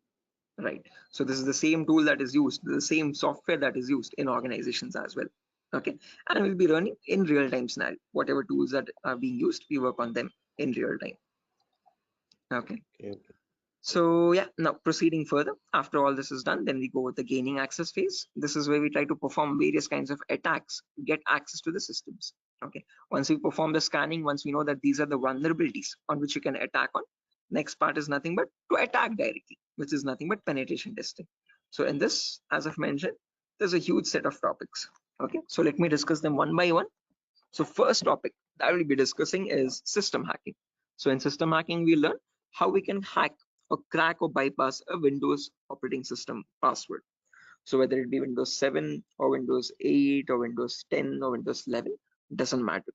Right. So this is the same tool that is used, the same software that is used in organizations as well. Okay. And we'll be running in real-time scenario. Whatever tools that are being used, we work on them in real time. Okay. Okay. So yeah, now proceeding further, after all this is done, then we go with the gaining access phase. This is where we try to perform various kinds of attacks to get access to the systems. Okay. Once we perform the scanning, once we know that these are the vulnerabilities on which you can attack on, next part is nothing but to attack directly, which is nothing but penetration testing. So in this, as I've mentioned, there's a huge set of topics. Okay. So let me discuss them one by one. So first topic that we'll be discussing is system hacking. So in system hacking, we learn how we can hack or crack or bypass a Windows operating system password. So whether it be Windows 7 or Windows 8 or Windows 10 or Windows 11, doesn't matter.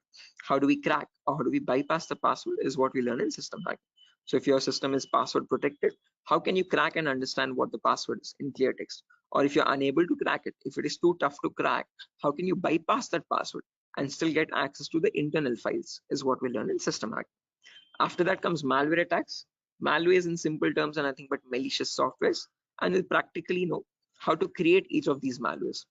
How do we crack or how do we bypass the password is what we learn in system hacking. So if your system is password protected, how can you crack and understand what the password is in clear text? Or if you're unable to crack it, if it is too tough to crack, how can you bypass that password and still get access to the internal files is what we learn in system hacking. After that comes malware attacks. Malwares in simple terms are nothing but malicious softwares, and we'll practically know how to create each of these malwares.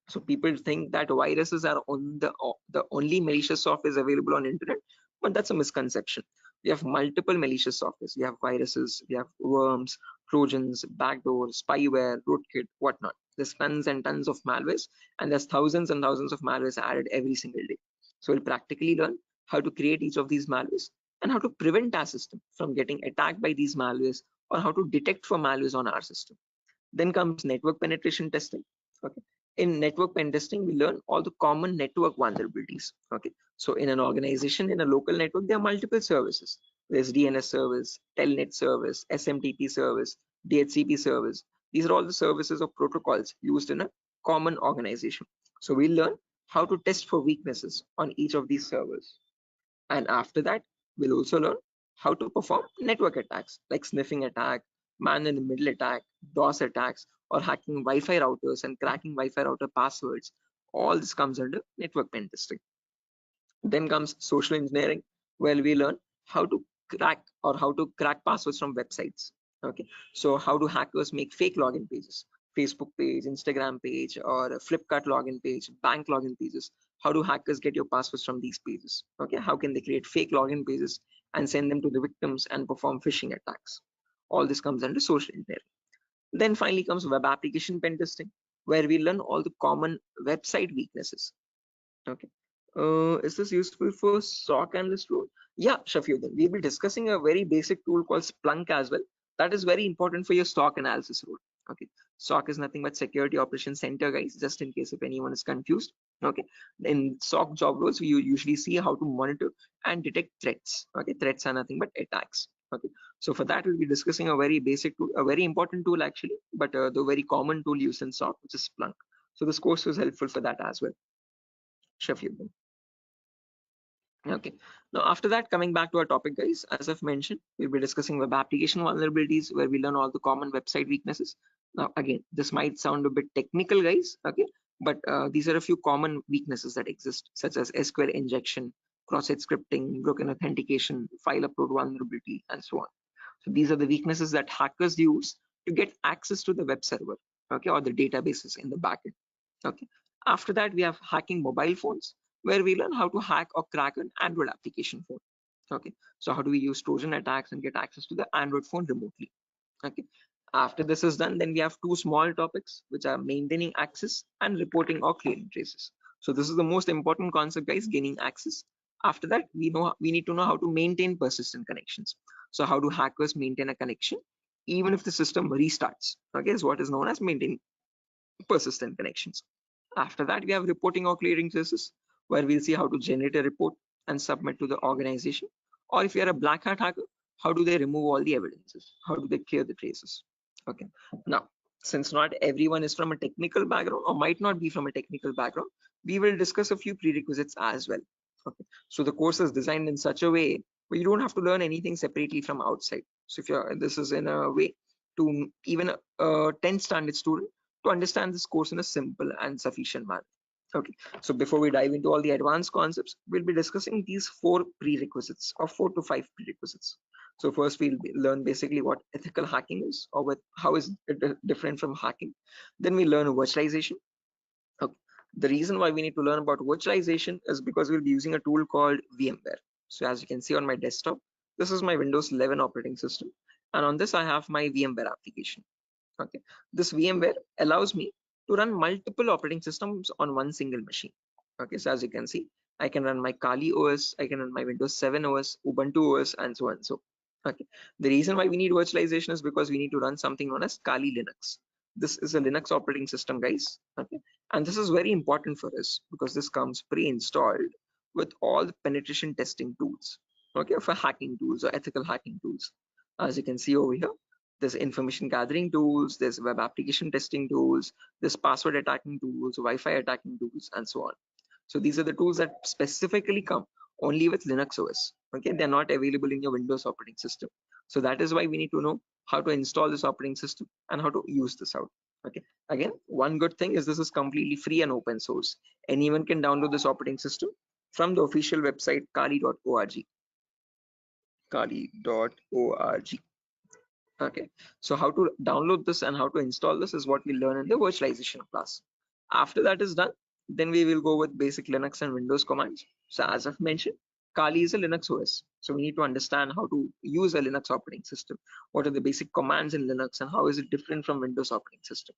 So people think that viruses are on the only malicious software is available on internet, but that's a misconception. We have multiple malicious softwares. We have viruses, we have worms, trojans, backdoors, spyware, rootkit, whatnot. There's tons and tons of malwares, and there's thousands and thousands of malwares added every single day. So we'll practically learn how to create each of these malwares and how to prevent our system from getting attacked by these malwares, or how to detect for malwares on our system. Then comes network penetration testing. Okay. in network pen testing, we learn all the common network vulnerabilities. Okay, so in an organization, in a local network, there are multiple services. There's DNS service, Telnet service, SMTP service, DHCP service. These are all the services or protocols used in a common organization. So we learn how to test for weaknesses on each of these servers. And after that, we'll also learn how to perform network attacks like sniffing attack, man in the middle attack, DOS attacks, or hacking Wi-Fi routers and cracking Wi-Fi router passwords. All this comes under network pen testing. Then comes social engineering, where we learn how to crack passwords from websites. Okay, so how do hackers make fake login pages, Facebook page, Instagram page, or a Flipkart login page, bank login pages? How do hackers get your passwords from these pages? Okay, how can they create fake login pages and send them to the victims and perform phishing attacks? All this comes under social engineering. Then finally comes web application pen testing, where we learn all the common website weaknesses. Okay. Is this useful for SOC analyst role? Yeah, Shafiuddin. We'll be discussing a very basic tool called Splunk as well. That is very important for your SOC analysis role. Okay. SOC is nothing but Security Operations Center, guys, just in case if anyone is confused. Okay. In SOC job roles, we usually see how to monitor and detect threats. Okay. Threats are nothing but attacks. Okay. So for that, we'll be discussing a very basic tool, a very important tool actually, but the very common tool used in SOC, which is Splunk. So this course was helpful for that as well. Shafiuddin. Okay, now after that, coming back to our topic, guys, as I've mentioned, we'll be discussing web application vulnerabilities, where we learn all the common website weaknesses. Now again, this might sound a bit technical, guys, okay, but these are a few common weaknesses that exist, such as SQL injection, cross-site scripting, broken authentication, file upload vulnerability, and so on. So these are the weaknesses that hackers use to get access to the web server, okay, or the databases in the backend. Okay, after that, we have hacking mobile phones, where we learn how to hack or crack an Android application phone. Okay, so how do we use Trojan attacks and get access to the Android phone remotely? Okay, after this is done, then we have two small topics, which are maintaining access and reporting or clearing traces. So this is the most important concept, guys, gaining access. After that, we need to know how to maintain persistent connections. So how do hackers maintain a connection even if the system restarts? Okay, is what is known as maintaining persistent connections. After that, we have reporting or clearing traces, where we'll see how to generate a report and submit to the organization. Or if you're a black hat hacker, how do they remove all the evidences? How do they clear the traces? Okay. Now, since not everyone is from a technical background or might not be from a technical background, we will discuss a few prerequisites as well. Okay. So the course is designed in such a way where you don't have to learn anything separately from outside. So if you're, this is in a way to even a 10th standard student to understand this course in a simple and sufficient manner. Okay, so before we dive into all the advanced concepts, we'll be discussing these 4 prerequisites or 4 to 5 prerequisites. So first we'll learn basically what ethical hacking is, or how is it different from hacking. Then we learn virtualization. Okay. The reason why we need to learn about virtualization is because we'll be using a tool called VMware. So as you can see on my desktop, this is my Windows 11 operating system, and on this I have my VMware application. Okay, this VMware allows me to run multiple operating systems on one single machine. Okay, so as you can see, I can run my Kali OS, I can run my Windows 7 OS, Ubuntu OS, and so on. So, okay, the reason why we need virtualization is because we need to run something known as Kali Linux. This is a Linux operating system, guys. Okay, and this is very important for us because this comes pre-installed with all the penetration testing tools. Okay, for hacking tools or ethical hacking tools. As you can see over here, there's information gathering tools, there's web application testing tools, there's password attacking tools, Wi-Fi attacking tools, and so on. So these are the tools that specifically come only with Linux OS. Okay, they're not available in your Windows operating system. So that is why we need to know how to install this operating system and how to use this out. Okay, again, one good thing is this is completely free and open source. Anyone can download this operating system from the official website kali.org. Kali.org. Okay, so how to download this and how to install this is what we learn in the virtualization class. After that is done, then we will go with basic Linux and Windows commands. So as I've mentioned, Kali is a Linux OS. So we need to understand how to use a Linux operating system. What are the basic commands in Linux and how is it different from Windows operating system?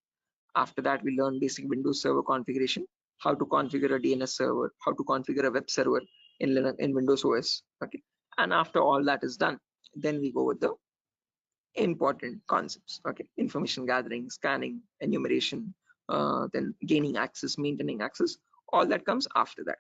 After that, we learn basic Windows server configuration, how to configure a DNS server, how to configure a web server in Linux, in Windows OS. Okay, and after all that is done, then we go with the important concepts. Okay, information gathering, scanning, enumeration, then gaining access, maintaining access, all that comes after that.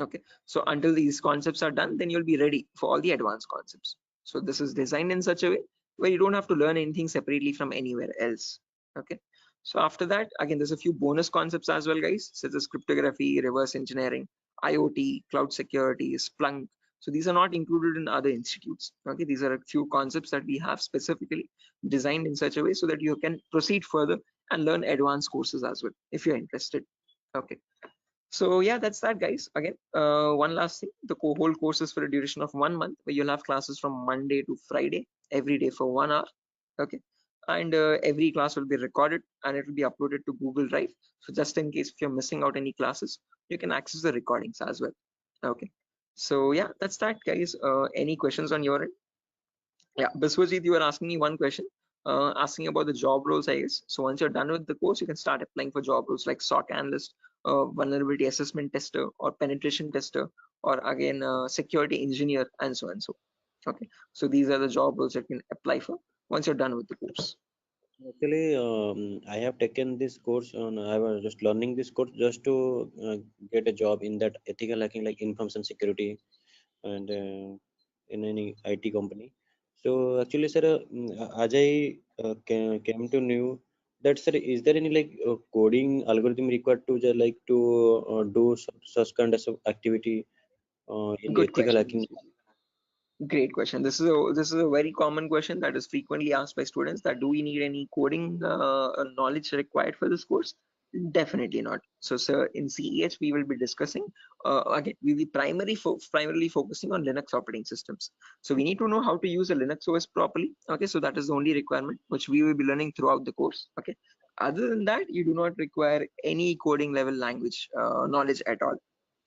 Okay, so until these concepts are done, then you'll be ready for all the advanced concepts. So this is designed in such a way where you don't have to learn anything separately from anywhere else. Okay, so after that, again, there's a few bonus concepts as well, guys, such as cryptography, reverse engineering, IoT, cloud security, Splunk. So these are not included in other institutes. Okay, these are a few concepts that we have specifically designed in such a way so that you can proceed further and learn advanced courses as well if you're interested. Okay, so yeah, that's that, guys. Again, one last thing, the whole course is for a duration of 1 month, where you'll have classes from Monday to Friday every day for 1 hour. Okay, and every class will be recorded and it will be uploaded to Google Drive. So just in case if you're missing out any classes, you can access the recordings as well. Okay, so yeah, that's that, guys. Any questions on your end? Yeah, Biswajit, you were asking me one question, asking about the job roles, I guess. So once you're done with the course, you can start applying for job roles like SOC analyst, vulnerability assessment tester, or penetration tester, or again, security engineer, and so on. So, okay. So these are the job roles you can apply for once you're done with the course. Actually, I have taken this course and I was just learning this course just to get a job in that ethical hacking, like information security and in any IT company. So actually, sir, as I came to know that, sir, is there any like coding algorithm required to just like to do such kind of activity in Good ethical question. hacking? Great question. This is a very common question that is frequently asked by students, that do we need any coding knowledge required for this course? Definitely not. So, sir, in CEH we will be discussing again. We will be primarily focusing on Linux operating systems. So we need to know how to use a Linux OS properly. Okay, so that is the only requirement which we will be learning throughout the course. Okay. Other than that, you do not require any coding level language knowledge at all.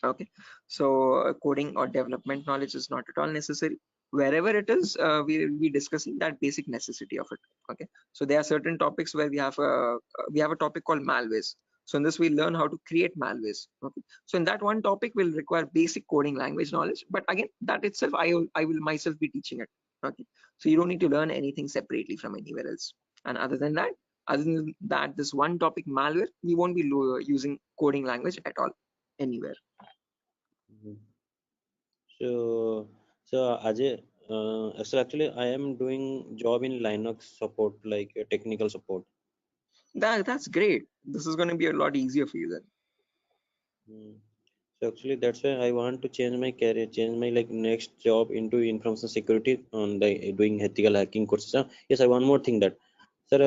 Okay, so coding or development knowledge is not at all necessary. Wherever it is, we will be discussing that basic necessity of it. Okay, so there are certain topics where we have a topic called malwares. So in this we learn how to create malwares. Okay, so in that one topic will require basic coding language knowledge, but again, that itself I will myself be teaching it. Okay, so you don't need to learn anything separately from anywhere else. And other than that, this one topic malware, we won't be using coding language at all anywhere. Mhm. So, so Ajay, so actually, I am doing job in Linux support, like technical support. That's great. This is going to be a lot easier for you then. Mm. So actually, that's why I want to change my career, change my like next job into information security on the doing ethical hacking courses. Yes, I one more thing that, sir,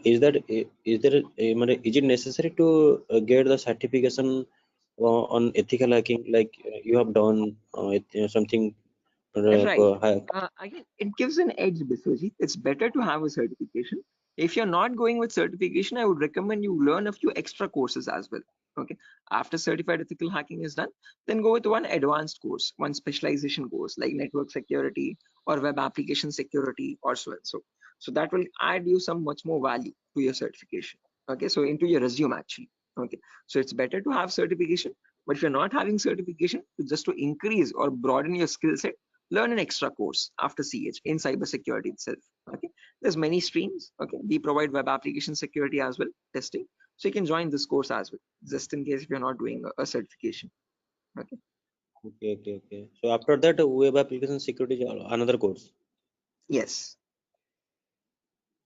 is it necessary to get the certification on ethical hacking, like you have done something Right. hack? Again, it gives an edge, Biswajit. It's better to have a certification. If you're not going with certification, I would recommend you learn a few extra courses as well. Okay. After certified ethical hacking is done, then go with one advanced course, one specialization course like network security or web application security or so and so. So that will add you some much more value to your certification. Okay. So into your resume actually. Okay. So it's better to have certification, but if you're not having certification, just to increase or broaden your skill set, learn an extra course after CH in cybersecurity itself. Okay, there's many streams. Okay, we provide web application security as well, testing. So you can join this course as well, just in case if you're not doing a certification. Okay. Okay, okay, okay. So after that, web application security is another course. Yes.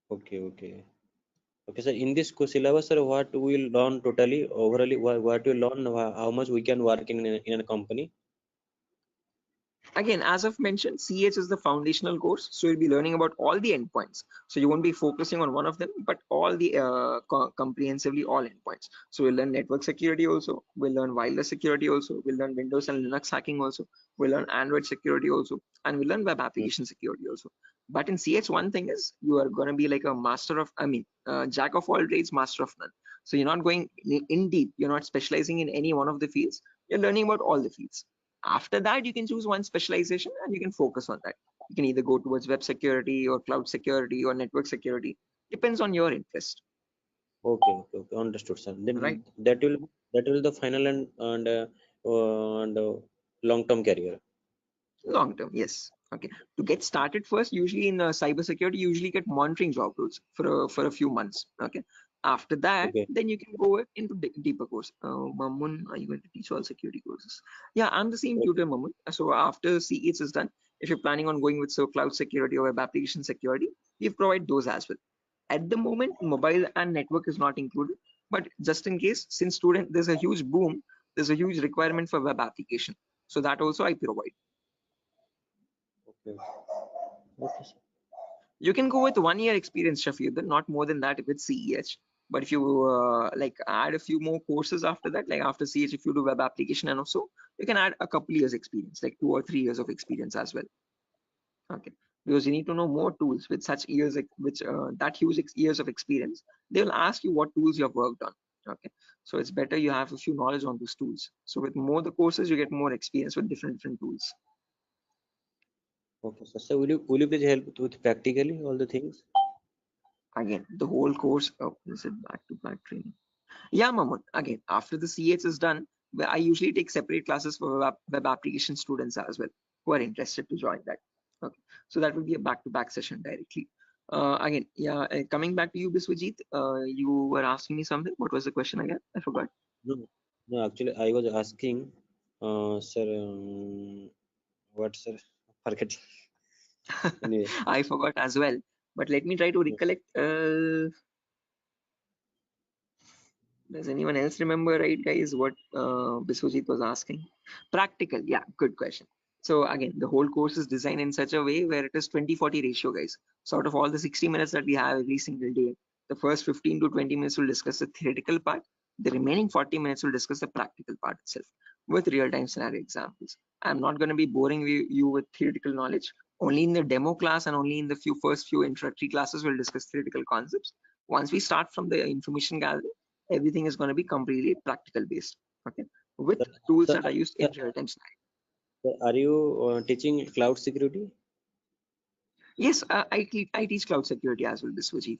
Okay, okay. Okay, so in this syllabus, sir, what we will learn totally, overally, what we learn, how much we can work in a company? Again, as I've mentioned, CH is the foundational course, so you'll be learning about all the endpoints. So you won't be focusing on one of them, but all the comprehensively all endpoints. So we'll learn network security also, we'll learn wireless security also, we'll learn Windows and Linux hacking also, we'll learn Android security also, and we'll learn web Mm. application security also. But in CH, one thing is you are going to be like a master of, jack of all trades, master of none. So you're not going in deep, you're not specializing in any one of the fields, you're learning about all the fields. After that, you can choose one specialization and you can focus on that. You can either go towards web security or cloud security or network security. Depends on your interest, Okay, okay, okay, understood, sir. right? Then that will the final and long-term career. Long term, yes. Okay. To get started first, usually in cyber security, you usually get monitoring job roles for a few months. Okay. After that, Okay. then you can go into deeper course. Mamun, are you going to teach all security courses? Yeah, I'm the same tutor, Mamun. So after CH is done, if you're planning on going with cloud security or web application security, we provide those as well. At the moment, mobile and network is not included, but just in case, since there's a huge boom, there's a huge requirement for web application. So that also I provide. Okay. Okay, sir. You can go with 1 year experience, Shafiq, not more than that with CEH. But if you like add a few more courses after that, like after CH, if you do web application and also, you can add a couple years experience, like 2 or 3 years of experience as well. Okay, because you need to know more tools with such years, that huge years of experience. They will ask you what tools you have worked on. Okay, so it's better you have a few knowledge on those tools. So with more the courses, you get more experience with different tools. Okay, sir. So will you please help with practically all the things? Again, the whole course. Oh, is it back-to-back training? Yeah, Mahmood. Again, after the CH is done, I usually take separate classes for web application students as well who are interested to join that. Okay, so that will be a back-to-back session directly. Again, yeah, coming back to you, Biswajit, you were asking me something. What was the question again? I forgot. No, actually, I was asking, sir, what, sir? Forgetting. Anyway, I forgot as well. But let me try to recollect. Does anyone else remember, right, guys, what Biswajit was asking? Practical, yeah, good question. So again, the whole course is designed in such a way where it is 20-40 ratio, guys. So out of all the 60 minutes that we have every single day, the first 15 to 20 minutes will discuss the theoretical part. The remaining 40 minutes will discuss the practical part itself with real-time scenario examples. I'm not going to be boring you with theoretical knowledge. Only in the demo class and only in the first few introductory classes we'll discuss theoretical concepts. Once we start from the information gathering, everything is going to be completely practical based. Okay, with tools sir, that are used in real-time scenario. are you teaching cloud security? Yes, I teach cloud security as well, Biswajit.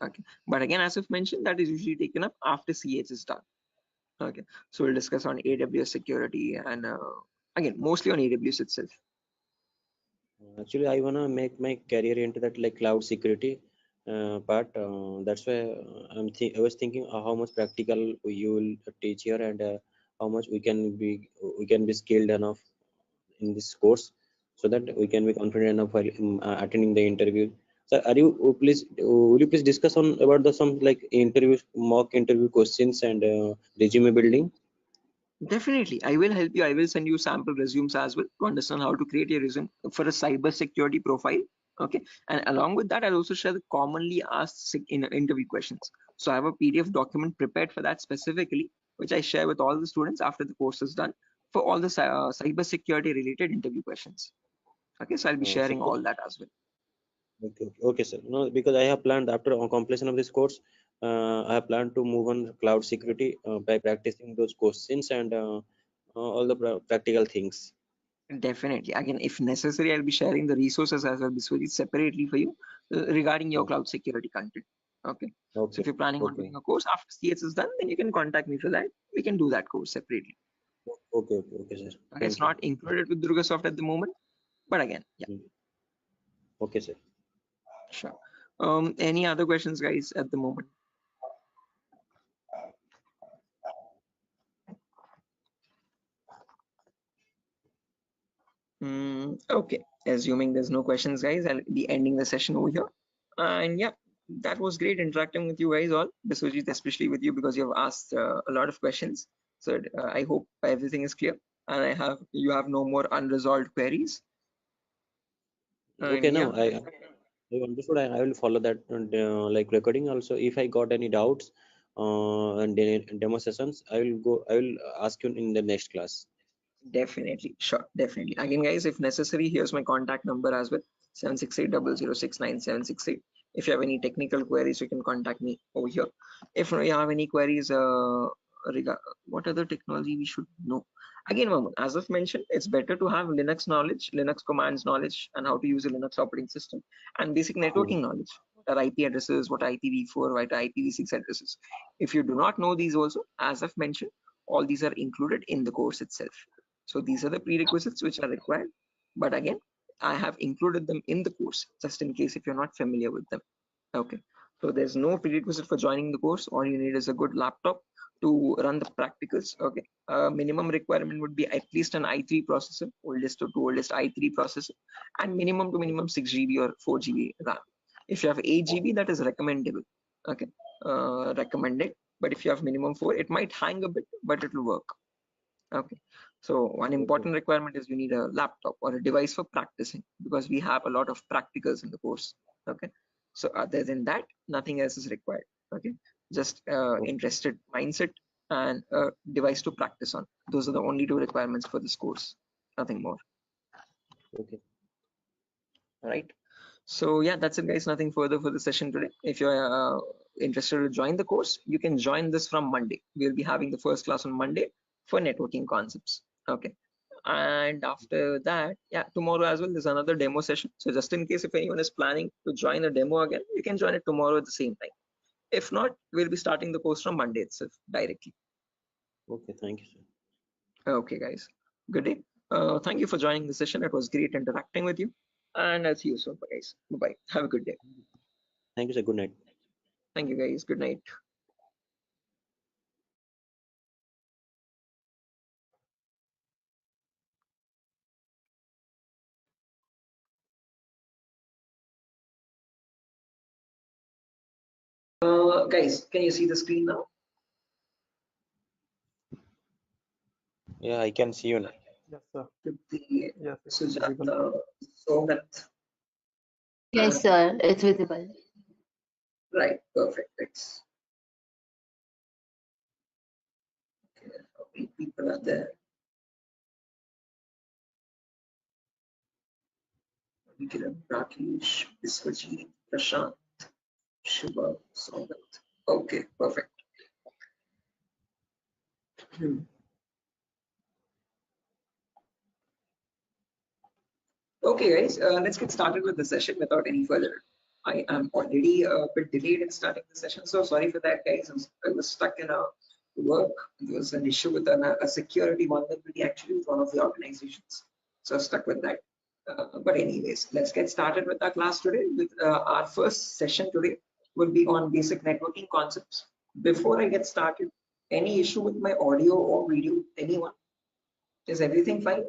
Okay, but again, as I've mentioned, that is usually taken up after CH is done. Okay, so we'll discuss on AWS security and again, mostly on AWS itself. Actually, I wanna make my career into that like cloud security part. That's why I was thinking how much practical you will teach here and how much we can be skilled enough in this course so that we can be confident enough while attending the interview. So, will you please discuss on about the some like mock interview questions and resume building? Definitely, I will help you. I will send you sample resumes as well to understand how to create a resume for a cyber security profile. Okay, and along with that, I'll also share the commonly asked in interview questions. So I have a PDF document prepared for that specifically, which I share with all the students after the course is done for all the cyber security related interview questions. Okay, so I'll be sharing all that as well. Okay, sir. No, because I have planned after completion of this course, I have planned to move on cloud security by practicing those questions and all the practical things. Definitely. Again, if necessary, I'll be sharing the resources as well, Biswajit, separately for you regarding your cloud security content. Okay. So Okay. if you're planning on doing a course after CS is done, then you can contact me for that. We can do that course separately. Okay, sir. Okay, it's not included with Durga Soft at the moment, but again, yeah. Okay, sir. Sure. Any other questions, guys, at the moment? Okay, assuming there's no questions, guys, I'll be ending the session over here. And yeah, that was great interacting with you guys all, Biswajit, especially with you because you have asked a lot of questions. So I hope everything is clear and you have no more unresolved queries. Okay, And now yeah, I understood. I will follow that like recording also. If I got any doubts and demo sessions, I will ask you in the next class. definitely, sure, definitely. Again, guys, if necessary, here's my contact number as well, 7680069 If you have any technical queries, you can contact me over here. If you have any queries regarding what other technology we should know. Again, Maman, as I've mentioned, it's better to have Linux knowledge, Linux commands knowledge, and how to use a Linux operating system, and basic networking knowledge. What are IP addresses, what are IPv4, what are IPv6 addresses. If you do not know these also, as I've mentioned, all these are included in the course itself. So these are the prerequisites which are required. But again, I have included them in the course just in case if you're not familiar with them. Okay. So there's no prerequisite for joining the course. All you need is a good laptop to run the practicals. Okay. Minimum requirement would be at least an i3 processor, oldest to oldest i3 processor, and minimum to minimum 6 GB or 4 GB RAM. If you have 8 GB, that is recommendable. Okay. Recommended. But if you have minimum 4, it might hang a bit, but it will work. Okay. So one important requirement is you need a laptop or a device for practicing, because we have a lot of practicals in the course. Okay. So other than that, nothing else is required. Okay. Just interested mindset and a device to practice on. Those are the only two requirements for this course. Nothing more. Okay. All right. So yeah, that's it, guys. Nothing further for the session today. If you're interested to join the course, you can join this from Monday. We'll be having the first class on Monday for networking concepts. Okay. And after that, yeah, tomorrow as well, there's another demo session. So just in case if anyone is planning to join a demo again, you can join it tomorrow at the same time. If not, we'll be starting the course from Monday itself directly. Okay, thank you, sir. Okay, guys. Good day. Thank you for joining the session. It was great interacting with you. And I'll see you soon, guys. Bye-bye. Have a good day. Thank you, sir. Good night. Thank you, guys. Good night. Guys, can you see the screen now? Yeah, I can see you now. Yes, sir. The Yes, it's visible. Sujata, Somat. Yes, sir, it's visible. Right, perfect. Thanks. Okay, how many people are there? Vikiran, Rakesh, Biswajit, Prashant, Shiva, Somat. Okay, perfect. Okay, guys, let's get started with the session without any further. I am already a bit delayed in starting the session, so sorry for that, guys. I was stuck in a work. There was an issue with a security vulnerability actually with one of the organizations, so I was stuck with that. But anyways, let's get started with our class today. With our first session today will be on basic networking concepts. Before I get started, any issue with my audio or video? Anyone? Is everything fine?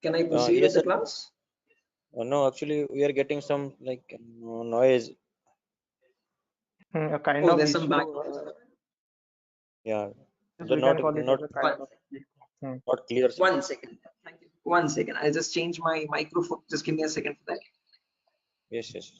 Can I proceed with Yes, the sir. class? No, actually, we are getting some like noise. A kind Oh, of there's some issue. background. Yeah, Yes, they're we not can call it as a kind One, of issue. not clear, sir. 1 second. Thank you. 1 second. I'll just change my microphone. Just give me a second for that. Yes, yes.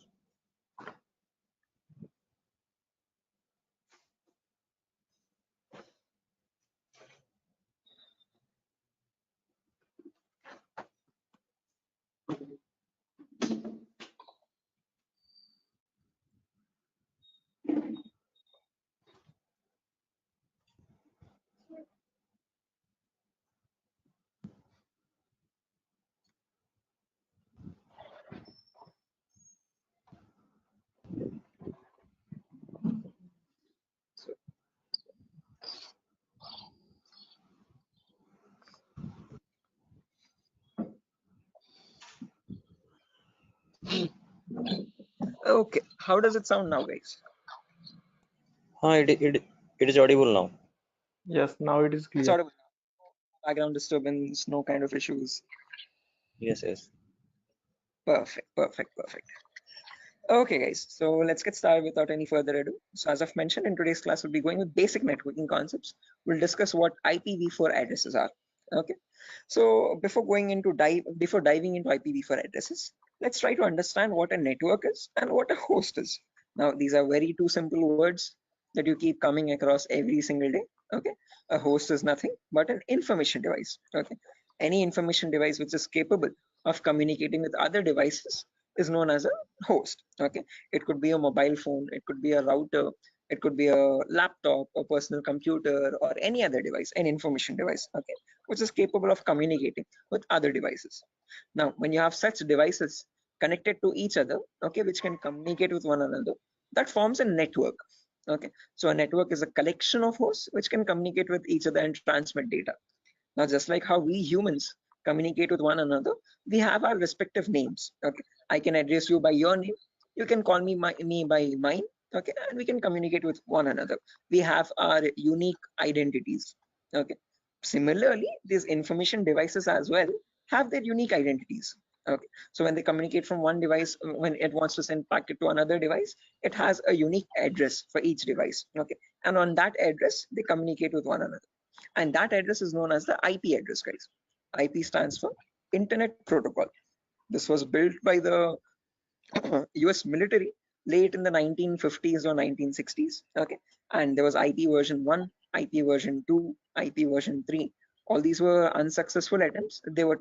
Okay. How does it sound now, guys? It is audible now. Yes, now it is It's clear. audible. Background disturbance, no kind of issues. Yes, yes. Perfect, perfect, perfect. Okay, guys. So let's get started without any further ado. So as I've mentioned, in today's class, we'll be going with basic networking concepts. We'll discuss what IPv4 addresses are. Okay. So before diving into IPv4 addresses, let's try to understand what a network is and what a host is. Now, these are very two simple words that you keep coming across every single day. Okay. A host is nothing but an information device. Okay. Any information device which is capable of communicating with other devices is known as a host. Okay. It could be a mobile phone, it could be a router, it could be a laptop, a personal computer, or any other device, an information device. Okay, which is capable of communicating with other devices. Now, when you have such devices connected to each other, okay, which can communicate with one another, that forms a network. Okay, so a network is a collection of hosts which can communicate with each other and transmit data. Now, just like how we humans communicate with one another, we have our respective names. Okay, I can address you by your name. You can call me by mine, okay, and we can communicate with one another. We have our unique identities, okay. Similarly, these information devices as well have their unique identities, okay. So when they communicate from one device, when it wants to send packet to another device, it has a unique address for each device, okay, and on that address they communicate with one another, and that address is known as the IP address, guys. IP stands for Internet Protocol. This was built by the US military late in the 1950s or 1960s, okay, and there was IP version 1, IP version 2, IP version 3. All these were unsuccessful attempts. They were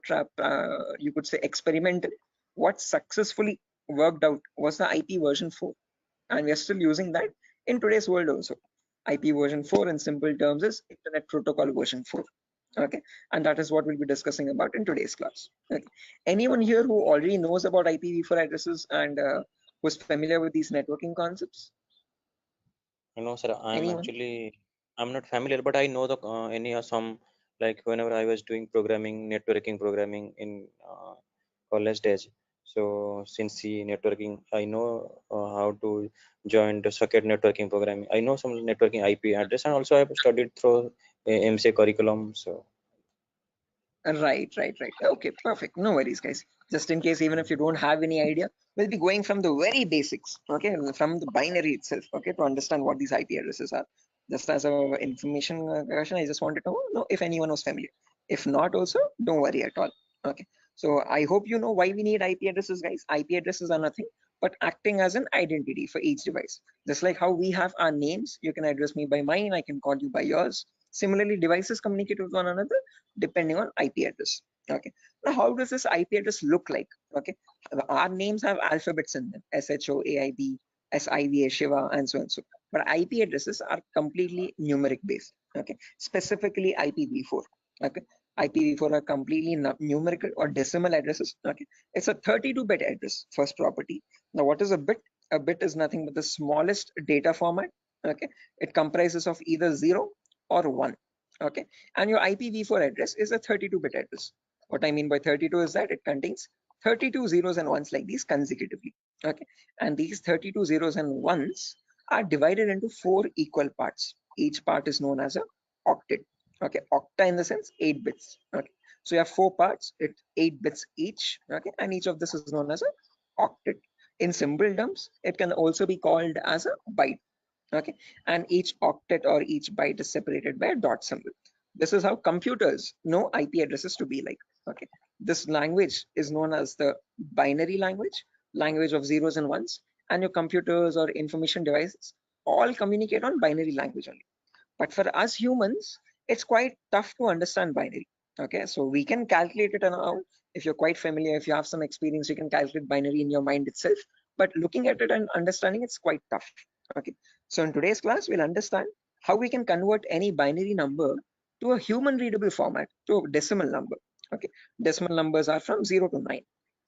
you could say experimental. What successfully worked out was the IP version 4, and we are still using that in today's world also. IP version 4 in simple terms is Internet Protocol version 4, okay, and that is what we'll be discussing about in today's class, okay. Anyone here who already knows about IPv4 addresses and who's familiar with these networking concepts? No, sir, Anyone? I'm not familiar, but I know the any some, like whenever I was doing programming, networking programming in college days. So since the networking, I know how to join the socket networking programming. I know some networking IP address, and also I've studied through MCA curriculum. So Right. Okay, perfect. No worries, guys. Just in case, even if you don't have any idea, we'll be going from the very basics, okay, from the binary itself, okay, to understand what these IP addresses are. Just as a information question, I just wanted to know if anyone was familiar. If not, also don't worry at all. Okay. So I hope you know why we need IP addresses, guys. IP addresses are nothing but acting as an identity for each device. Just like how we have our names, you can address me by mine, I can call you by yours. Similarly, devices communicate with one another depending on IP address. Okay. Now, how does this IP address look like? Okay. Our names have alphabets in them: SHOAIB, SIVA, Shiva, and so and so. But IP addresses are completely numeric based. Okay. Specifically IPv4. Okay. IPv4 are completely numerical or decimal addresses. Okay. It's a 32-bit address, first property. Now, what is a bit? A bit is nothing but the smallest data format. Okay. It comprises of either 0 or 1. Okay, and your IPv4 address is a 32-bit address. What I mean by 32 is that it contains 32 zeros and ones like these consecutively. Okay, and these 32 zeros and ones are divided into 4 equal parts. Each part is known as a octet. Okay, octa in the sense 8 bits. Okay, so you have 4 parts, it's 8 bits each. Okay, and each of this is known as a octet. In simple terms, it can also be called as a byte. Okay, and each octet or each byte is separated by a dot symbol. This is how computers know IP addresses to be like. Okay, this language is known as the binary language of zeros and ones, and your computers or information devices all communicate on binary language only. But for us humans, it's quite tough to understand binary. Okay, so we can calculate it now. If you're quite familiar, if you have some experience, you can calculate binary in your mind itself. But looking at it and understanding it's quite tough. Okay, so in today's class, we'll understand how we can convert any binary number to a human readable format, to a decimal number. Okay, decimal numbers are from 0 to 9.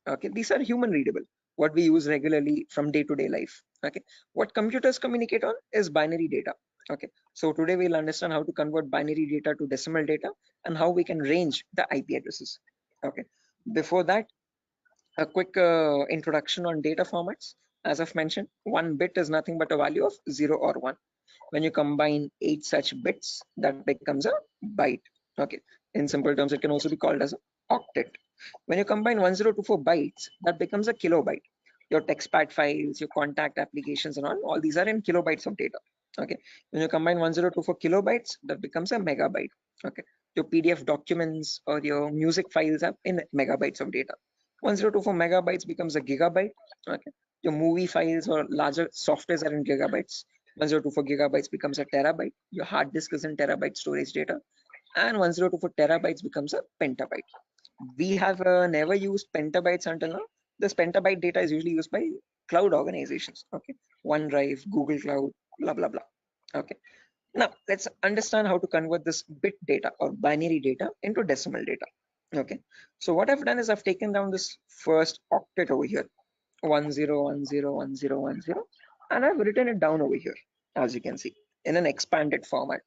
Okay, these are human readable, what we use regularly from day-to-day life. Okay, what computers communicate on is binary data. Okay, so today we'll understand how to convert binary data to decimal data and how we can range the IP addresses. Okay, before that, a quick introduction on data formats. As I've mentioned, one bit is nothing but a value of 0 or 1. When you combine 8 such bits, that becomes a byte. Okay, in simple terms, it can also be called as an octet. When you combine 1024 bytes, that becomes a kilobyte. Your textpad files, your contact applications and all these are in kilobytes of data. Okay, when you combine 1024 kilobytes, that becomes a megabyte. Okay, your PDF documents or your music files are in megabytes of data. 1024 megabytes becomes a gigabyte. Okay, your movie files or larger softwares are in gigabytes. 1024 gigabytes becomes a terabyte. Your hard disk is in terabyte storage data, and 1024 terabytes becomes a petabyte. We have never used petabytes until now. This petabyte data is usually used by cloud organizations. Okay, OneDrive, Google Cloud, blah blah blah. Okay, now let's understand how to convert this bit data or binary data into decimal data. Okay, so what I've done is I've taken down this first octet over here, 10101010, and I've written it down over here, as you can see, in an expanded format.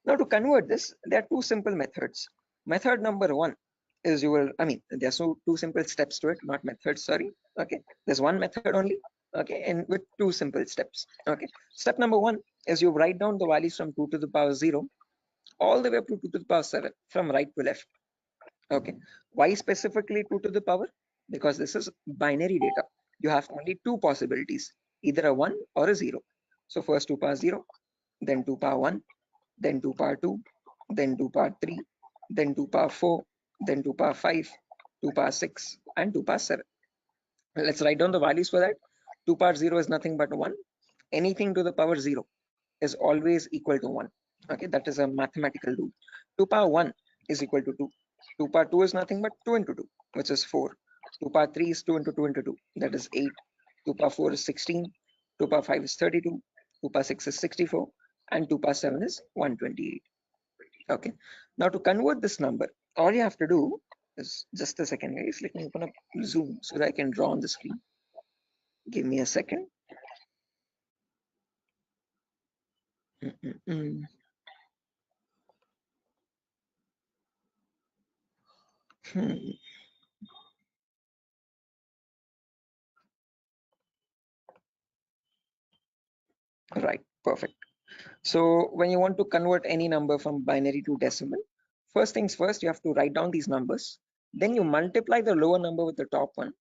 Now to convert this, there are two simple methods. Method number one is there's two simple steps to it, not methods, sorry. Okay, there's one method only. okay, and with two simple steps. Okay, step number one is you write down the values from 2 to the power 0 all the way up to 2 to the power 7 from right to left. Okay, why specifically 2 to the power? Because this is binary data. You have only two possibilities, either a 1 or a 0. So first 2 power 0, then 2 power 1, then 2 power 2, then 2 power 3, then 2 power 4, then 2 power 5, 2 power 6, and 2 power 7. Let's write down the values for that. 2 power 0 is nothing but 1. Anything to the power 0 is always equal to 1. Okay, that is a mathematical rule. 2 power 1 is equal to 2. 2 power 2 is nothing but 2 into 2, which is 4. 2 power 3 is 2 into 2 into 2, that is 8. 2 power 4 is 16. 2 power 5 is 32. 2 power 6 is 64. And 2 power 7 is 128. Okay, now to convert this number, all you have to do is, just a second guys, let me open up Zoom so that I can draw on the screen. Give me a second. Right, perfect. So when you want to convert any number from binary to decimal, first things first, you have to write down these numbers. Then you multiply the lower number with the top one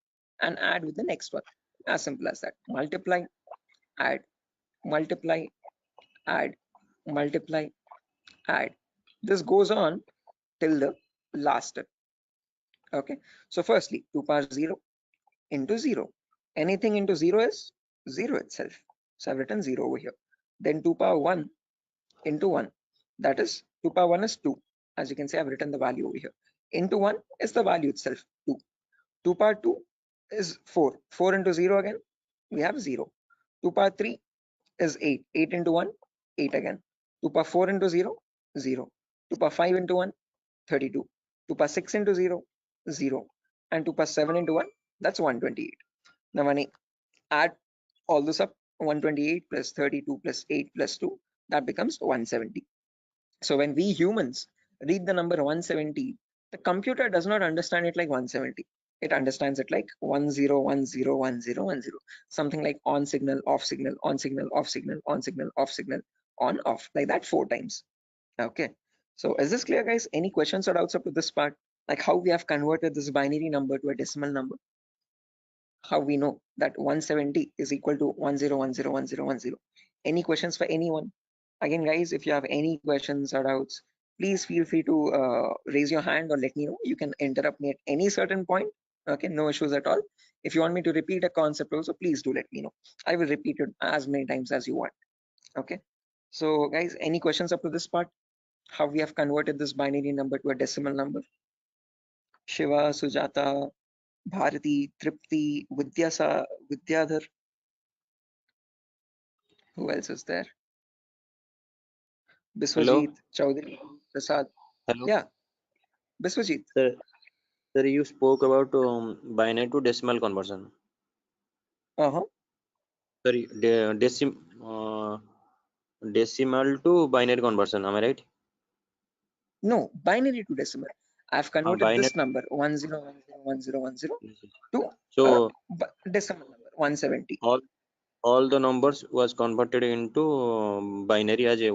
and add with the next one. As simple as that. Multiply, add, multiply, add, multiply, add. This goes on till the last step. Okay, so firstly 2 power 0 into 0. Anything into 0 is 0 itself. So I've written 0 over here. Then 2 power 1 into 1. That is 2 power 1 is 2. As you can see, I've written the value over here. Into 1 is the value itself, 2. 2 power 2 is 4. 4 into 0 again, we have 0. 2 power 3 is 8. 8 into 1, 8 again. 2 power 4 into 0, 0. 2 power 5 into 1, 32. 2 power 6 into 0, 0. And 2 power 7 into 1, that's 128. Now when I add all this up, 128 plus 32 plus 8 plus 2, that becomes 170. So when we humans read the number 170, the computer does not understand it like 170. It understands it like 10101010, something like on signal, off signal, on signal, off signal, on signal, off signal, on, off, like that 4 times. Okay, so is this clear guys? Any questions or doubts up to this part? Like how we have converted this binary number to a decimal number? How we know that 170 is equal to 10101010? Any questions for anyone? Again guys, if you have any questions or doubts, please feel free to raise your hand or let me know. You can interrupt me at any certain point. Okay, no issues at all. If you want me to repeat a concept also, please do let me know. I will repeat it as many times as you want. Okay, so guys, any questions up to this part? How we have converted this binary number to a decimal number? Shiva, Sujata, Bharati, Tripti, Vidyadhar. Who else is there? Hello, Biswajit, Chaudhary, Prasad. hello. Yeah, Biswajit. Sir, you spoke about binary to decimal conversion. Sorry, decimal to binary conversion. Am I right? No, binary to decimal. I've converted Binary. this number 10101010 to So decimal number 170. all the numbers was converted into binary as a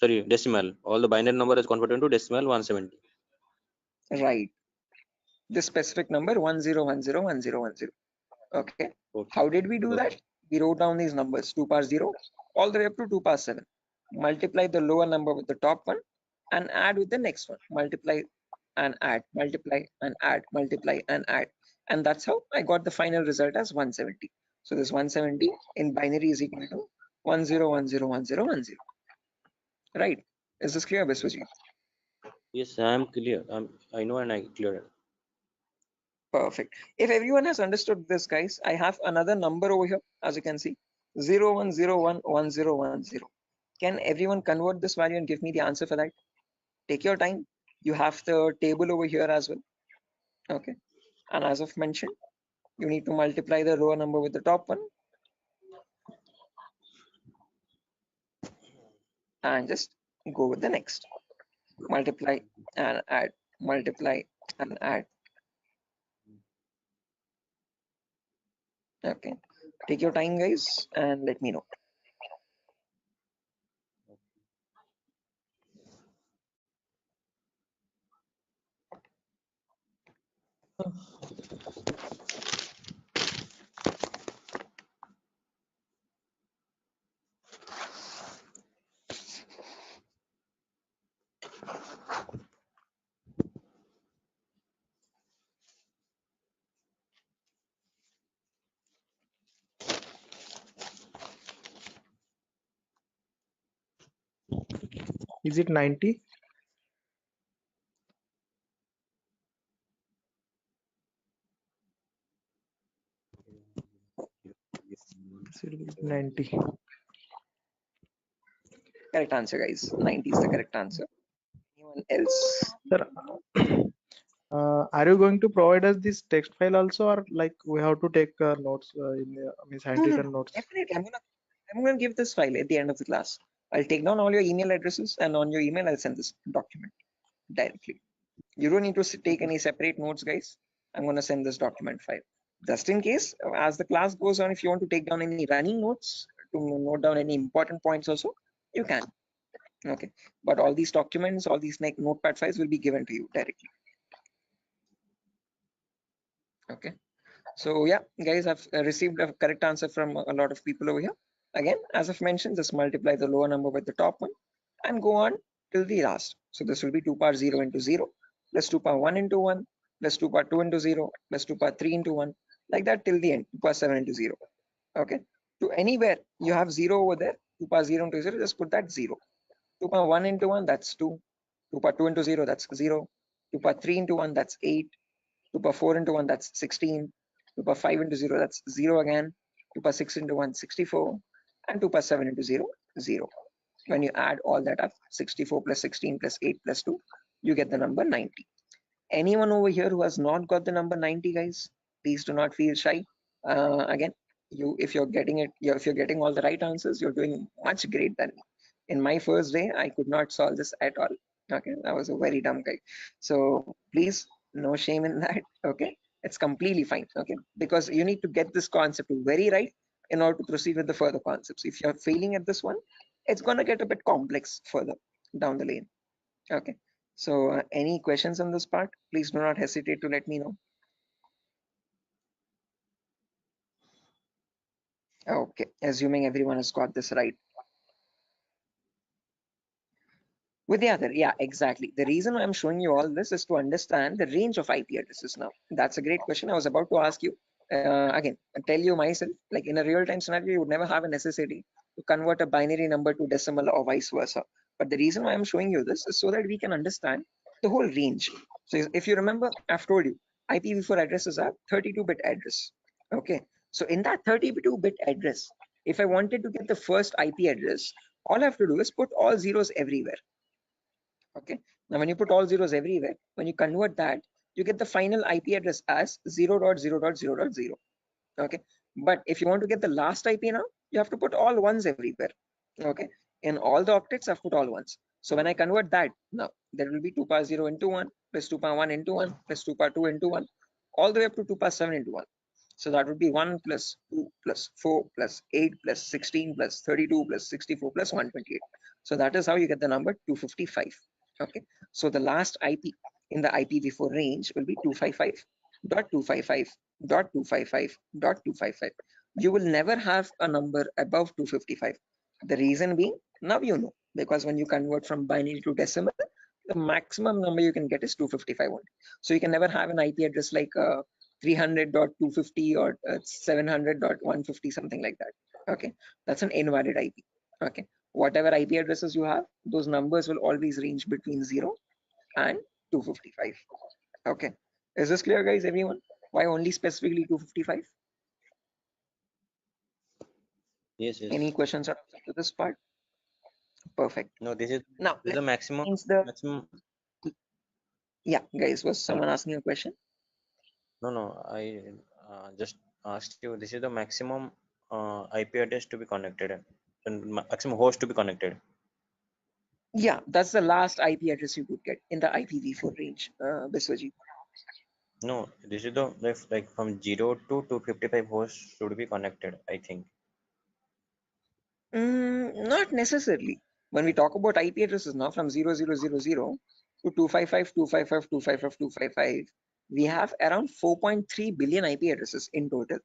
sorry decimal. All the binary number is converted into decimal 170. Right. This specific number 10101010. Okay. Okay. How did we do that? We wrote down these numbers 2 power 0 all the way up to 2 power 7. Multiply the lower number with the top one and add with the next one. Multiply and add, multiply and add, multiply and add. And that's how I got the final result as 170. So this 170 in binary is equal to 10101010. Right. Is this clear, Biswajit? Yes, I am clear. I know and I clear. Perfect. If everyone has understood this, guys, I have another number over here, as you can see, 01011010. Can everyone convert this value and give me the answer for that? Take your time. You have the table over here as well. Okay. And as I've mentioned, you need to multiply the lower number with the top one. And just go with the next. Multiply and add, multiply and add. Okay. Take your time, guys, and let me know. Is it 90? Yes, it will be 90. Correct answer, guys. 90 is the correct answer. Anyone else? Sir, are you going to provide us this text file also, or like we have to take notes in the, means No, handwritten notes? definitely. I'm gonna give this file at the end of the class. I'll take down all your email addresses, and on your email, I'll send this document directly. You don't need to take any separate notes, guys. I'm gonna send this document file. Just in case, as the class goes on, if you want to take down any running notes to note down any important points also, you can. Okay. But all these documents, all these notepad files will be given to you directly. Okay. So yeah, guys, I've received a correct answer from a lot of people over here. Again, as I've mentioned, just multiply the lower number with the top one and go on till the last. So this will be 2 power 0 into 0 plus 2 power 1 into 1 plus 2 power 2 into 0 plus 2 power 3 into 1, like that till the end, 2 power 7 into 0. Okay. To anywhere you have 0 over there, 2 power 0 into 0, just put that 0. 2 power 1 into 1, that's 2. 2 power 2 into 0, that's 0. 2 power 3 into 1, that's 8. 2 power 4 into 1, that's 16. 2 power 5 into 0, that's 0 again. 2 power 6 into 1, 64. And 2 power 7 into 0, 0. When you add all that up, 64 plus 16 plus 8 plus 2, you get the number 90. Anyone over here who has not got the number 90, guys, please do not feel shy. Again, if you're getting all the right answers, you're doing much great than me. In my first day, I could not solve this at all. Okay, I was a very dumb guy. So please, no shame in that. Okay, it's completely fine. Okay, because you need to get this concept very right in order to proceed with the further concepts. If you're failing at this one, it's gonna get a bit complex further down the lane. Okay, so any questions on this part, please do not hesitate to let me know. Okay, assuming everyone has got this right. With the other, yeah, exactly. The reason I'm showing you all this is to understand the range of IP addresses now. That's a great question. I was about to ask you. Again, I tell you myself, like in a real-time scenario, you would never have a necessity to convert a binary number to decimal or vice versa. But the reason why I'm showing you this is so that we can understand the whole range. So if you remember, I've told you, IPv4 addresses are 32-bit address. Okay, so in that 32-bit address, if I wanted to get the first IP address, all I have to do is put all zeros everywhere. Okay, now when you put all zeros everywhere, when you convert that, you get the final IP address as 0.0.0.0. Okay, but if you want to get the last IP now, you have to put all ones everywhere. Okay, in all the octets I've put all ones. So when I convert that, now there will be 2 power 0 into 1 plus 2 power 1 into 1 plus 2 power 2 into 1 all the way up to 2 power 7 into 1. So that would be 1 plus 2 plus 4 plus 8 plus 16 plus 32 plus 64 plus 128. So that is how you get the number 255. Okay, so the last IP in the IPv4 range will be 255.255.255.255. You will never have a number above 255. The reason being, now you know, because when you convert from binary to decimal, the maximum number you can get is 255 only. So you can never have an IP address like 300.250 or 700.150, something like that. Okay, that's an invalid IP. Okay, whatever IP addresses you have, those numbers will always range between 0 and 255. Okay, is this clear, guys? Everyone, why only specifically 255? Yes, yes. Any questions to this part? Perfect. No, this is Now the maximum. Maximum. Yeah, guys, was someone asking a question? No, I just asked you. This is the maximum IP address to be connected, and maximum host to be connected. Yeah, that's the last IP address you could get in the IPv4 range, Biswajit. No, this is the like from 0 to 255 hosts should be connected, I think. Not necessarily. When we talk about IP addresses now from 0000 to 255, we have around 4.3 billion IP addresses in total.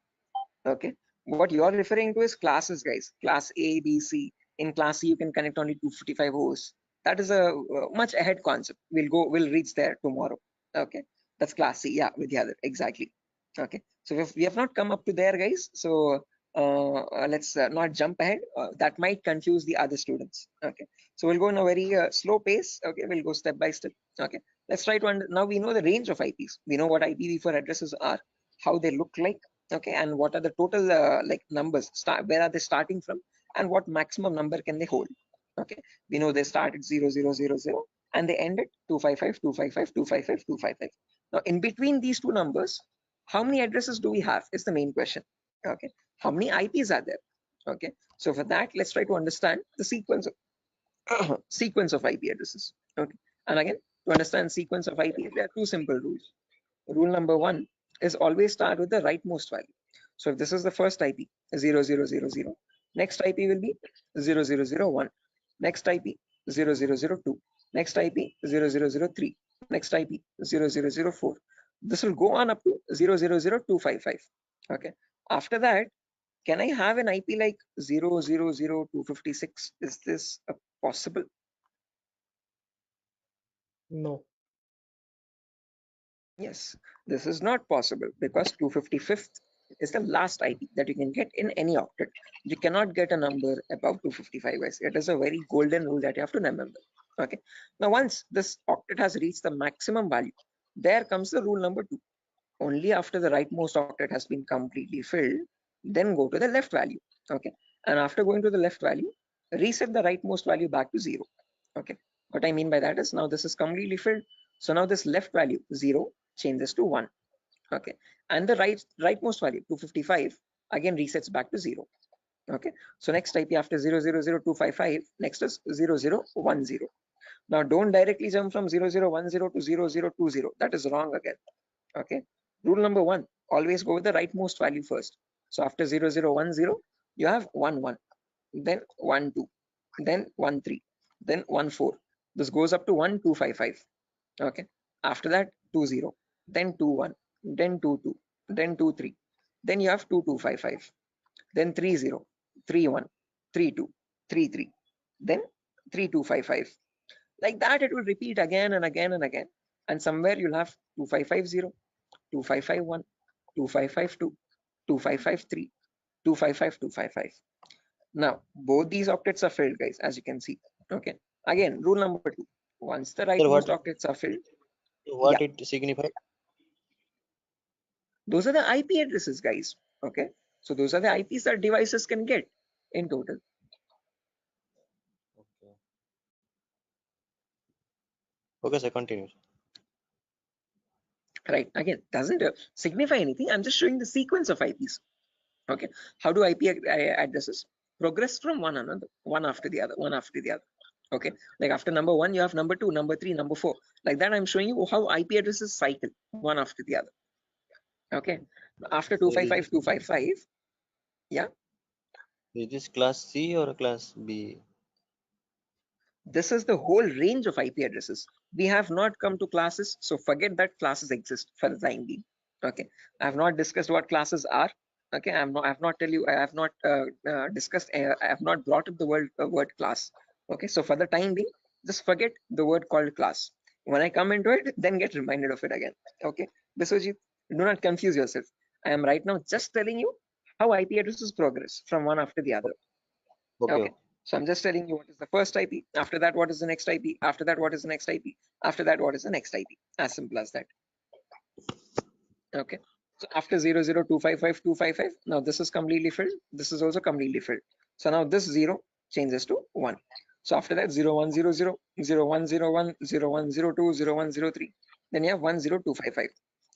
Okay. What you're referring to is classes, guys. Class A, B, C. In class C, you can connect only 255 hosts. That is a much ahead concept. We'll reach there tomorrow. Okay. That's class C. Yeah, Vidyadhar. Exactly. Okay. So we have not come up to there, guys. So let's not jump ahead. That might confuse the other students. Okay. So we'll go in a very slow pace. Okay. We'll go step by step. Okay. Let's try to now we know the range of IPs. We know what IPv4 addresses are, how they look like. Okay, and what are the total like numbers, where are they starting from, and what maximum number can they hold. Okay, we know they start at 0000 and they end at 255, 255, 255, 255. Now in between these two numbers, how many addresses do we have is the main question. Okay, how many IPs are there? Okay, so for that, let's try to understand the sequence of sequence of IP addresses. Okay, and again, to understand sequence of IP, there are two simple rules. Rule number one is always start with the rightmost value. So if this is the first IP, 0000, next IP will be 0001, next IP 0002, next IP 0003, next IP 0004. This will go on up to 000255. Okay. After that, can I have an IP like 000256? Is this possible? No. Yes, this is not possible because 255th is the last IP that you can get in any octet. You cannot get a number above 255, guys. It is a very golden rule that you have to remember. Okay. Now, once this octet has reached the maximum value, there comes the rule number two. Only after the rightmost octet has been completely filled, then go to the left value. Okay. And after going to the left value, reset the rightmost value back to 0. Okay. What I mean by that is now this is completely filled. So now this left value 0 changes to 1. Okay. And the rightmost value 255 again resets back to 0. Okay. So next IP after 000255, next is 0010. Now don't directly jump from 0010 to 0020. That is wrong again. Okay. Rule number one, always go with the rightmost value first. So after 0010, you have 11, then 12, then 13, then 14. This goes up to 1255. Okay. After that, 20, then 21, then 22, then 23. Then you have 2255, then 30, 31, 32, 33, then 3255. Like that, it will repeat again and again and again. And somewhere you'll have 2550, 2551, 2552, 2553, 255, 255. Now, both these octets are filled, guys, as you can see. Okay. Again, rule number two. Once the Sir, rightmost octets are filled, what yeah, it signifies? those are the IP addresses, guys. Okay. So those are the IPs that devices can get in total. Okay. Okay, sir, continue. Right. Again, doesn't signify anything. I'm just showing the sequence of IPs. Okay. How do IP addresses progress from one another, one after the other, one after the other? Okay. Like after number one, you have number two, number three, number four. Like that, I'm showing you how IP addresses cycle one after the other. Okay. After 255, 255. Yeah. Is this class C or class B? This is the whole range of IP addresses. We have not come to classes, so forget that classes exist for the time being. Okay, I have not discussed what classes are. Okay, I have not discussed. I have not brought up the word class. Okay, so for the time being, just forget the word called class. When I come into it, then get reminded of it again. Okay, Biswajit, do not confuse yourself. I am right now just telling you how IP addresses progress from one after the other. Okay. So I'm just telling you what is the first IP. After that, what is the next IP? After that, what is the next IP? After that, what is the next IP? As simple as that. Okay. So after 00255, now this is completely filled. This is also completely filled. So now this 0 changes to 1. So after that, 0100, 0101, 0102, 0103. Then you have 10255.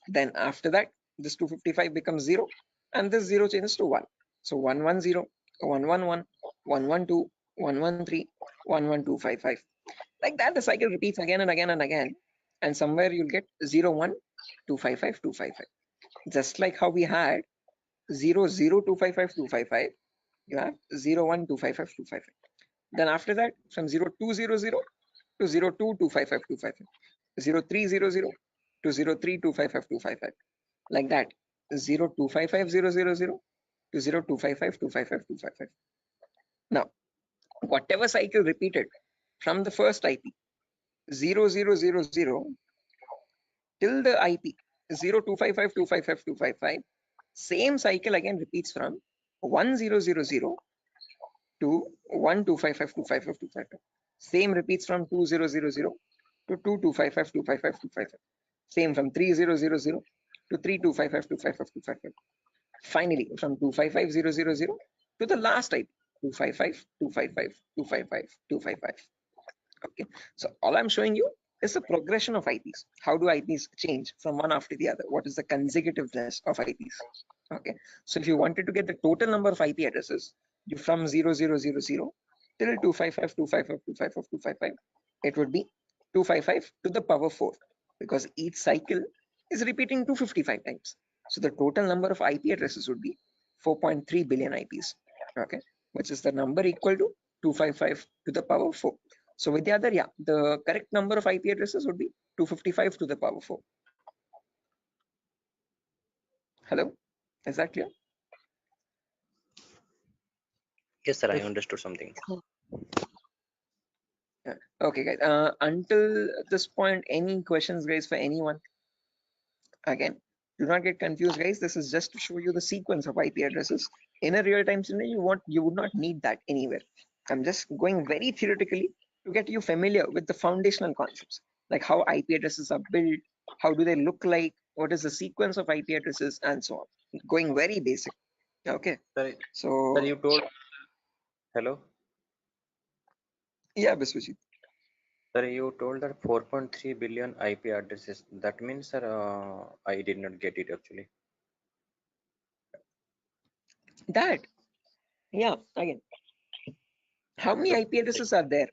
Then after that, this 255 becomes 0. And this 0 changes to 1. So 110, 111, 112, 113, 11255. Like that, the cycle repeats again and again and again. And somewhere you'll get 01 255.255. Just like how we had 0.0255.255, you have 0.1.255.255. Then after that, from 0.200 to 0.2255255, 0.300 to 0.3255255, like that, 0.255000 to 0.255255255. Now, whatever cycle repeated from the first IP 0000 till the IP 0.255255255, same cycle again repeats from 1000 to 1.255255255. Same repeats from 2000 to 2.255255255. Same from 3000 to 3.255255255. Finally, from 255.000 to the last IP 255.255.255.255. Okay, so all I'm showing you is the progression of IPs. How do IPs change from one after the other? What is the consecutiveness of IPs? Okay, so if you wanted to get the total number of IP addresses, you from 0000 till 255.255.255.255, it would be 255 to the power 4, because each cycle is repeating 255 times. So the total number of IP addresses would be 4.3 billion IPs. Okay, which is the number equal to 255 to the power 4. So with the other, yeah, the correct number of IP addresses would be 255 to the power 4. Hello, is that clear? Yes, sir. I understood something. Yeah. Okay, guys. Until this point, any questions, guys, for anyone? Again, do not get confused, guys. This is just to show you the sequence of IP addresses. In a real-time scenario, you would not need that anywhere. I'm just going very theoretically to get you familiar with the foundational concepts, like how IP addresses are built, how do they look like, what is the sequence of IP addresses, and so on. Going very basic. Okay. Sir, So, sir, you told. Hello. yeah, Biswajit. Sir, you told that 4.3 billion IP addresses. That means, sir, I did not get it actually. That, yeah, again, how many IP addresses are there,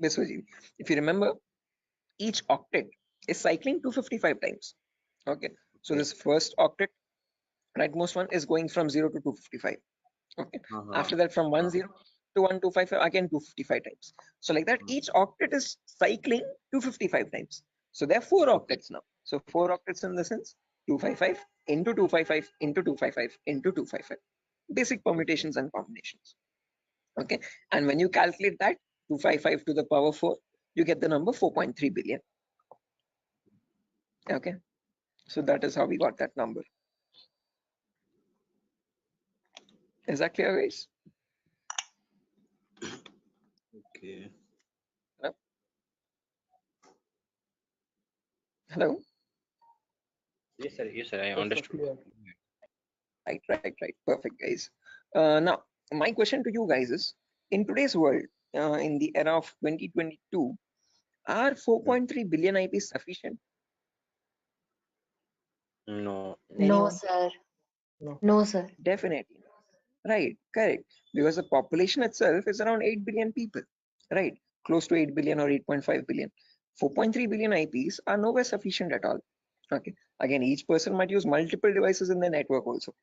Biswajit? If you remember, each octet is cycling 255 times. Okay, so this first octet, rightmost one, is going from 0 to 255. Okay, after that from 10 to 1255, again 255 times. So like that, each octet is cycling 255 times. So there are 4 octets now. So 4 octets in the sense 255 into 255 into 255 into 255. Basic permutations and combinations. Okay, and when you calculate that 255 to the power 4, you get the number 4.3 billion. Okay, so that is how we got that number. Is that clear, guys? Okay. Hello? Hello? Yes, sir. Yes, sir. I understood. Right. Perfect, guys. Now, my question to you guys is, in today's world, in the era of 2022, are 4.3 billion IPs sufficient? No. No, sir. No, sir. Definitely. Right, correct. Because the population itself is around 8 billion people, right? Close to 8 billion or 8.5 billion. 4.3 billion IPs are nowhere sufficient at all. Okay. Again, each person might use multiple devices in the network also.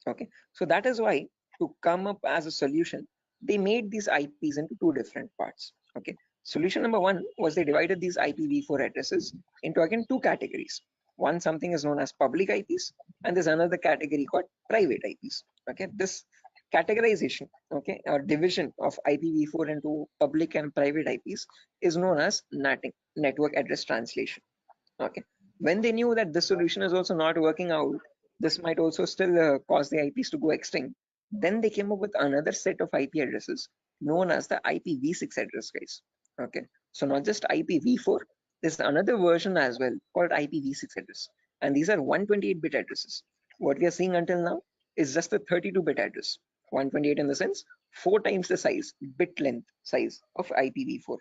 Okay. So that is why, to come up as a solution, they made these IPs into 2 different parts. Okay. Solution number 1 was they divided these IPv4 addresses into again 2 categories. One, something is known as public IPs, and there's another category called private IPs. Okay. This categorization, okay, or division of IPv4 into public and private IPs is known as NATing, network address translation. Okay, when they knew that this solution is also not working out, this might also still cause the IPs to go extinct, then they came up with another set of IP addresses known as the IPv6 address, guys. Okay, so not just IPv4, there's another version as well called IPv6 address, and these are 128-bit addresses. What we are seeing until now is just a 32-bit address. 128 in the sense 4 times the size, bit length size of IPv4.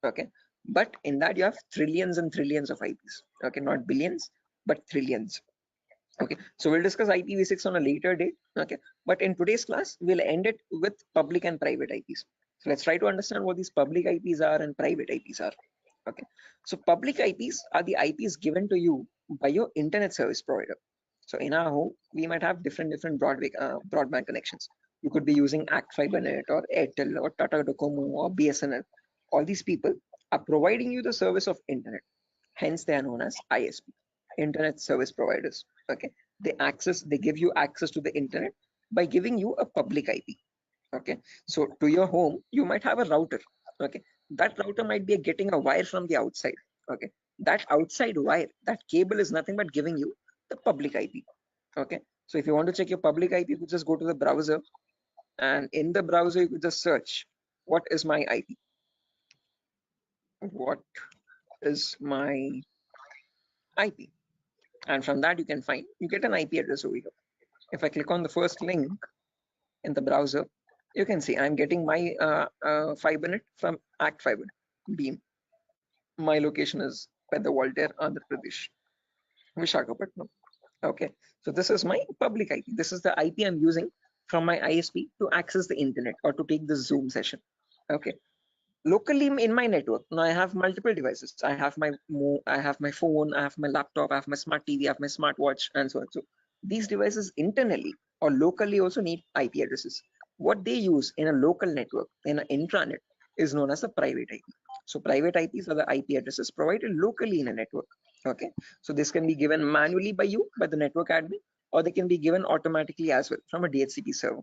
Okay, but in that you have trillions and trillions of IPs. Okay, not billions, but trillions. Okay, so we'll discuss IPv6 on a later date. Okay, but in today's class, we'll end it with public and private IPs. So let's try to understand what these public IPs are and private IPs are. Okay, so public IPs are the IPs given to you by your internet service provider. So in our home, we might have different broadband connections. You could be using Act FiberNet or Airtel or Tata Docomo or BSNL. All these people are providing you the service of internet. Hence, they are known as ISP, internet service providers. Okay, they give you access to the internet by giving you a public IP. Okay, so to your home, you might have a router. Okay, that router might be getting a wire from the outside. Okay, that outside wire, that cable is nothing but giving you the public IP. Okay, so if you want to check your public IP, you could just go to the browser, and in the browser you could just search what is my IP. What is my IP? And from that you can find, you get an IP address over here. If I click on the first link in the browser, you can see I'm getting my FiberNet from Act Fiber Beam. My location is Pedda Voltaire, Andhra Pradesh, Vishakhapatnam. Okay, so this is my public IP. This is the IP I'm using from my ISP to access the internet or to take the Zoom session. Okay, locally in my network, now I have multiple devices. I have my phone, I have my laptop, I have my smart TV, I have my smartwatch, and so on. So these devices internally or locally also need IP addresses. What they use in a local network, in an intranet, is known as a private IP. So private IPs are the IP addresses provided locally in a network. Okay, so this can be given manually by you, by the network admin, or they can be given automatically as well from a DHCP server.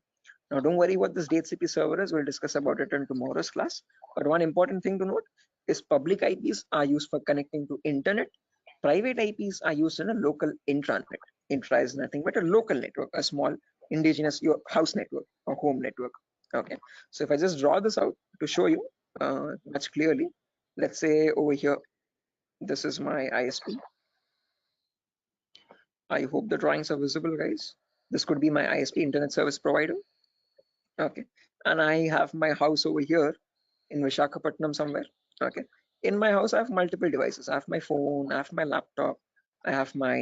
Now, don't worry what this DHCP server is. We'll discuss about it in tomorrow's class. But one important thing to note is public IPs are used for connecting to internet. Private IPs are used in a local intranet. Intra is nothing but a local network, a small indigenous your house network or home network. Okay. So if I just draw this out to show you much clearly, let's say over here, this is my ISP. I hope the drawings are visible, guys. This could be my ISP, internet service provider. Okay, and I have my house over here in Vishakhapatnam somewhere. Okay, in my house I have multiple devices. I have my phone, I have my laptop, I have my